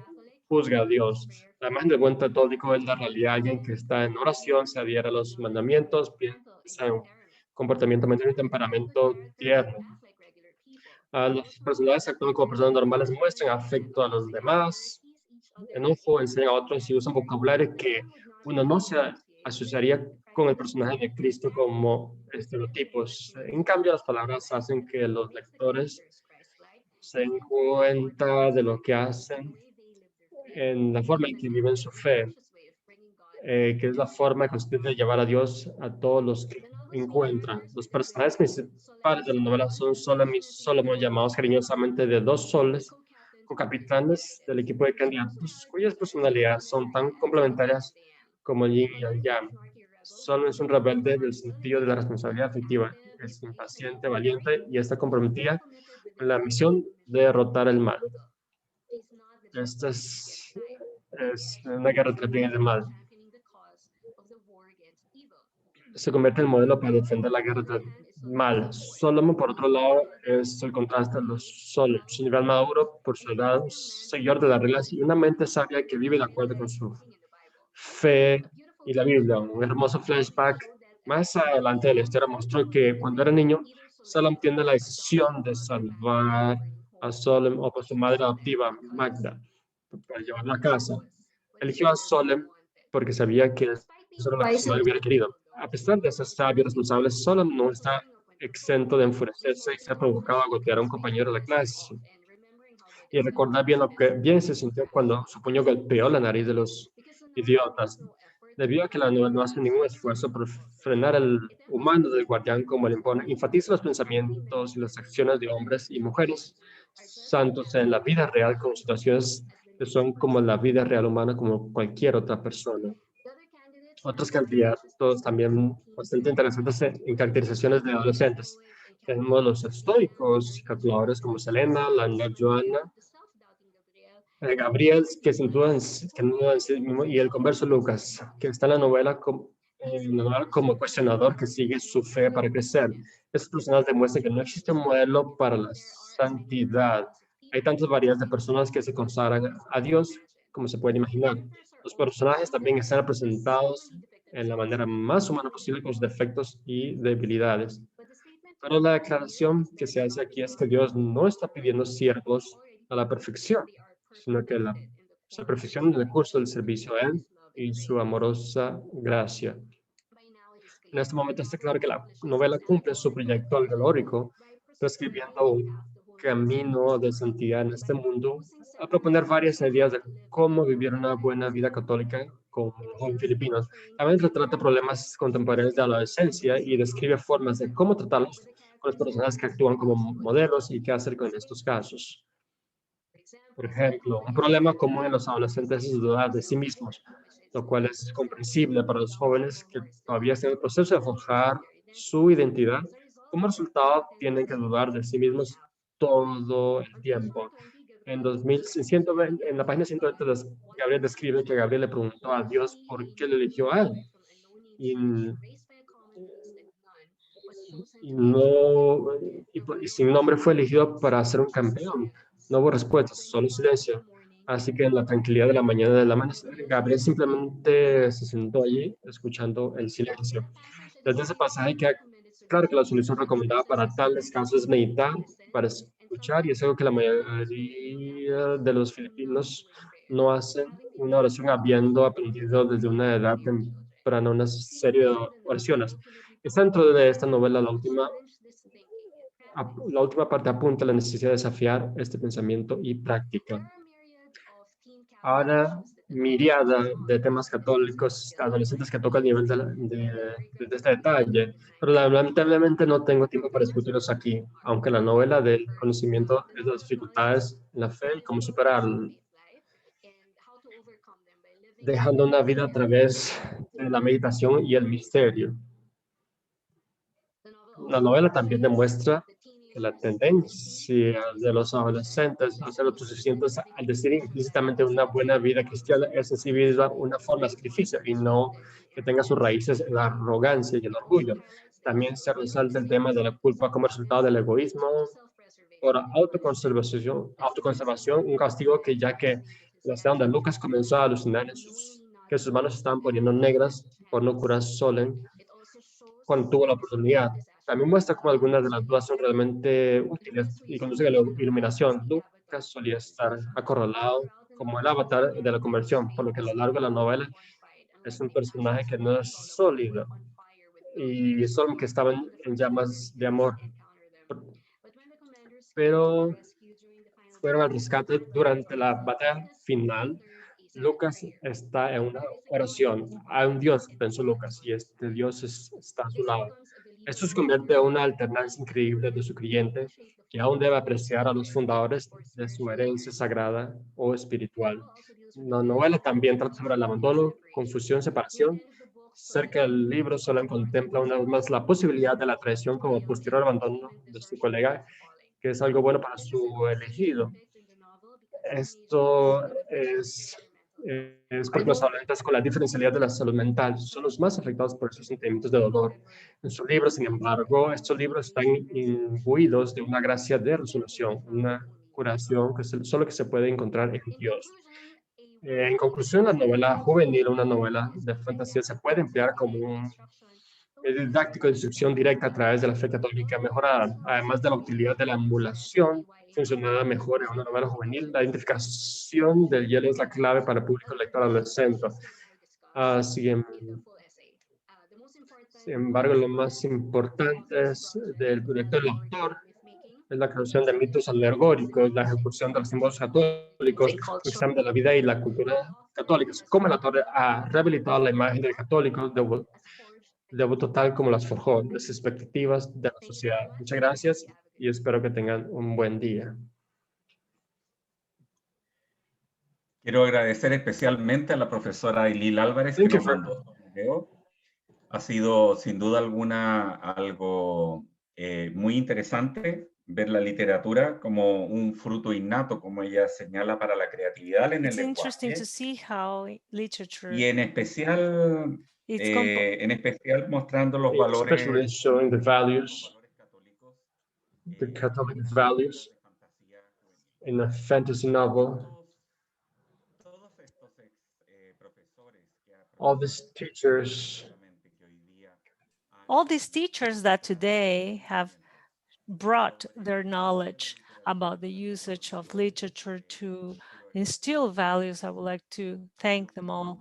juzga a Dios. La imagen del buen católico es la realidad de alguien que está en oración, se adhiere a los mandamientos, piensa en comportamiento mental y temperamento tierno. Los personajes actúan como personas normales, muestran afecto a los demás, enojo, enseñan a otros y usan vocabulario que uno no se asociaría con el personaje de Cristo como estereotipos. En cambio, las palabras hacen que los lectores se den cuenta de lo que hacen en la forma en que viven su fe, que es la forma consistente de llevar a Dios a todos los que encuentran. Los personajes principales de la novela son Solomon, llamados cariñosamente de dos soles, co-capitanes del equipo de candidatos, cuyas personalidades son tan complementarias como el yin y el yang. Solomon es un rebelde del sentido de la responsabilidad afectiva, es impaciente, valiente y está comprometida con la misión de derrotar el mal. Esta es una guerra entre el bien y el mal. Se convierte en modelo para defender la guerra del mal. Solomon, por otro lado, es el contraste de los solos. Su nivel maduro, por su edad, un seguidor de las reglas y una mente sabia que vive de acuerdo con su fe y la Biblia. Un hermoso flashback más adelante de la historia mostró que cuando era niño, Solomon tiene la decisión de salvar a Solomon o por su madre adoptiva, Magda, para llevarla a casa. Eligió a Solomon porque sabía que eso era lo que su madre hubiera querido. A pesar de ser sabio y responsable, Solomon no está exento de enfurecerse y ser provocado a golpear a un compañero de la clase. Y recordar bien lo que bien se sintió cuando su puño golpeó la nariz de los idiotas. Debido a que la novela no hace ningún esfuerzo por frenar el humano del guardián como le impone, enfatiza los pensamientos y las acciones de hombres y mujeres santos en la vida real con situaciones que son como la vida real humana como cualquier otra persona. Otros candidatos también bastante interesantes en caracterizaciones de adolescentes. Tenemos los estoicos, calculadores como Selena, la Joana, Gabriel, que sin duda en sí mismo, y el converso Lucas, que está en la novela como cuestionador que sigue su fe para crecer. Estas personas demuestran que no existe un modelo para la santidad. Hay tantas variedades de personas que se consagran a Dios como se puede imaginar. Los personajes también están representados en la manera más humana posible con sus defectos y debilidades. Pero la declaración que se hace aquí es que Dios no está pidiendo siervos a la perfección, sino que se perfecciona en el curso del servicio a Él y su amorosa gracia. En este momento está claro que la novela cumple su proyecto allegórico, describiendo un camino de santidad en este mundo, a proponer varias ideas de cómo vivir una buena vida católica con los filipinos. También retrata problemas contemporáneos de la adolescencia y describe formas de cómo tratarlos con las personas que actúan como modelos y qué hacer con estos casos. Por ejemplo, un problema común en los adolescentes es dudar de sí mismos, lo cual es comprensible para los jóvenes que todavía están en el proceso de forjar su identidad. Como resultado, tienen que dudar de sí mismos todo el tiempo. En la página 120, Gabriel describe que Gabriel le preguntó a Dios por qué le eligió a él. Y sin nombre fue elegido para ser un campeón. No hubo respuestas, solo silencio. Así que en la tranquilidad de la mañana del amanecer, Gabriel simplemente se sentó allí escuchando el silencio. Desde ese pasaje queda claro que la solución recomendada para tales casos es meditar, para escuchar, y es algo que la mayoría de los filipinos no hacen. Una oración habiendo aprendido desde una edad temprana una serie de oraciones. Está dentro de esta novela la última parte apunta a la necesidad de desafiar este pensamiento y práctica. Ahora, miriada de temas católicos adolescentes que toca el nivel de este detalle, pero lamentablemente no tengo tiempo para discutirlos aquí, aunque la novela del conocimiento es las dificultades en la fe y cómo superarlo, dejando una vida a través de la meditación y el misterio. La novela también demuestra la tendencia de los adolescentes a ser autosuficientes al decidir implícitamente una buena vida cristiana es en sí misma una forma de sacrificio y no que tenga sus raíces en la arrogancia y el orgullo. También se resalta el tema de la culpa como resultado del egoísmo por autoconservación, un castigo que ya que la escena donde Lucas comenzó a alucinar que sus manos estaban poniendo negras por no curar Solen cuando tuvo la oportunidad. También muestra cómo algunas de las dudas son realmente útiles y conducen a la iluminación. Lucas solía estar acorralado como el avatar de la conversión, por lo que a lo largo de la novela es un personaje que no es sólido y solo que estaba en llamas de amor, pero fueron al rescate durante la batalla final. Lucas está en una oración. Hay un Dios, pensó Lucas, y este Dios está a su lado. Esto se convierte en una alternancia increíble de su creyente, que aún debe apreciar a los fundadores de su herencia sagrada o espiritual. La novela también trata sobre el abandono, confusión, separación. Cerca del libro solo contempla una vez más la posibilidad de la traición como posterior abandono de su colega, que es algo bueno para su elegido. Esto es porque los adolescentes con la diferencialidad de la salud mental son los más afectados por esos sentimientos de dolor. En su libro, sin embargo, estos libros están imbuidos de una gracia de resolución, una curación solo que se puede encontrar en Dios. En conclusión, la novela juvenil, una novela de fantasía, se puede emplear como un didáctico de instrucción directa a través de la fe católica mejorada, además de la utilidad de la emulación funcionará mejor en una novela juvenil. La identificación del hielo es la clave para el público lector adolescente. Sin embargo, lo más importante del proyecto del autor es la creación de mitos alegóricos, la ejecución de los símbolos católicos, un examen de la vida y la cultura católicas. Cómo el autor ha rehabilitado la imagen del católico devoto tal como las forjó, las expectativas de la sociedad. Muchas gracias y espero que tengan un buen día. Quiero agradecer especialmente a la profesora Ailil Álvarez que nos mandó este video. Ha sido sin duda alguna algo muy interesante ver la literatura como un fruto innato, como ella señala, para la creatividad en el It's interesting lenguaje. to see how literature Y en especial mostrando los Especially valores, showing the values, católicos the Catholic en una values novela de fantasía juvenil. in a fantasy novel. Todos estos profesores que All these teachers, que hoy día all these teachers that today have brought their knowledge about the usage of literature to instill values. I would like to thank them all.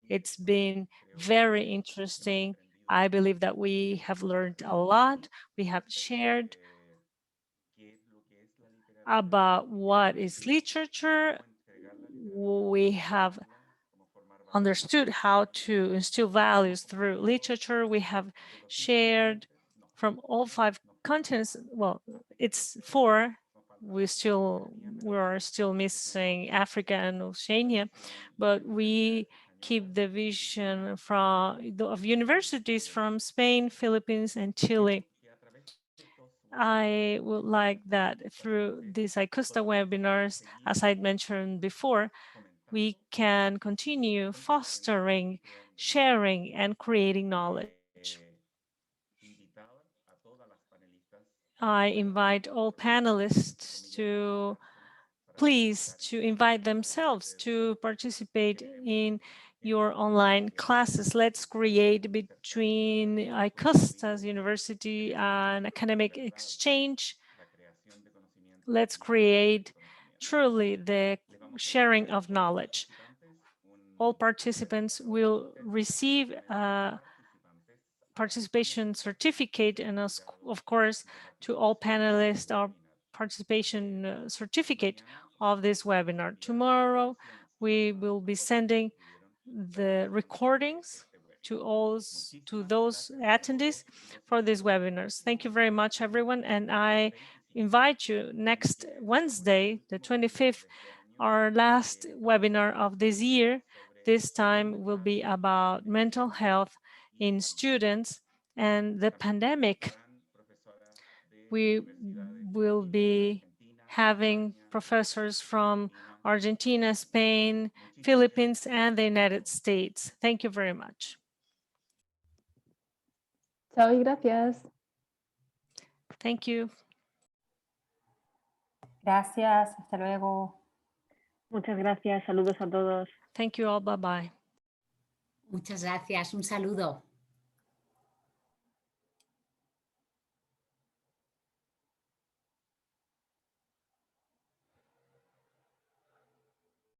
It's been very interesting. I believe that we have learned a lot. We have shared about what is literature. We have understood how to instill values through literature. We have shared from all 5 continents. Well, it's 4. We are still missing Africa and Oceania, but we keep the vision of universities from Spain, Philippines, and Chile. I would like that through these ICUSTA webinars, as I mentioned before, we can continue fostering, sharing, and creating knowledge. I invite all panelists to please to invite themselves to participate in your online classes. Let's create between ICUSTA's university an academic exchange. Let's create truly the sharing of knowledge. All participants will receive a participation certificate, and of course, to all panelists, our participation certificate of this webinar. Tomorrow, we will be sending the recordings to those attendees for these webinars. Thank you very much, everyone, and I invite you next Wednesday, the 25th, our last webinar of this year. This time will be about mental health in students and the pandemic. We will be having professors from Argentina, Spain, Philippines, and the United States. Thank you very much. Chao y gracias. Thank you. Gracias, hasta luego. Muchas gracias. Saludos a todos. Thank you all. Bye-bye. Muchas gracias. Un saludo.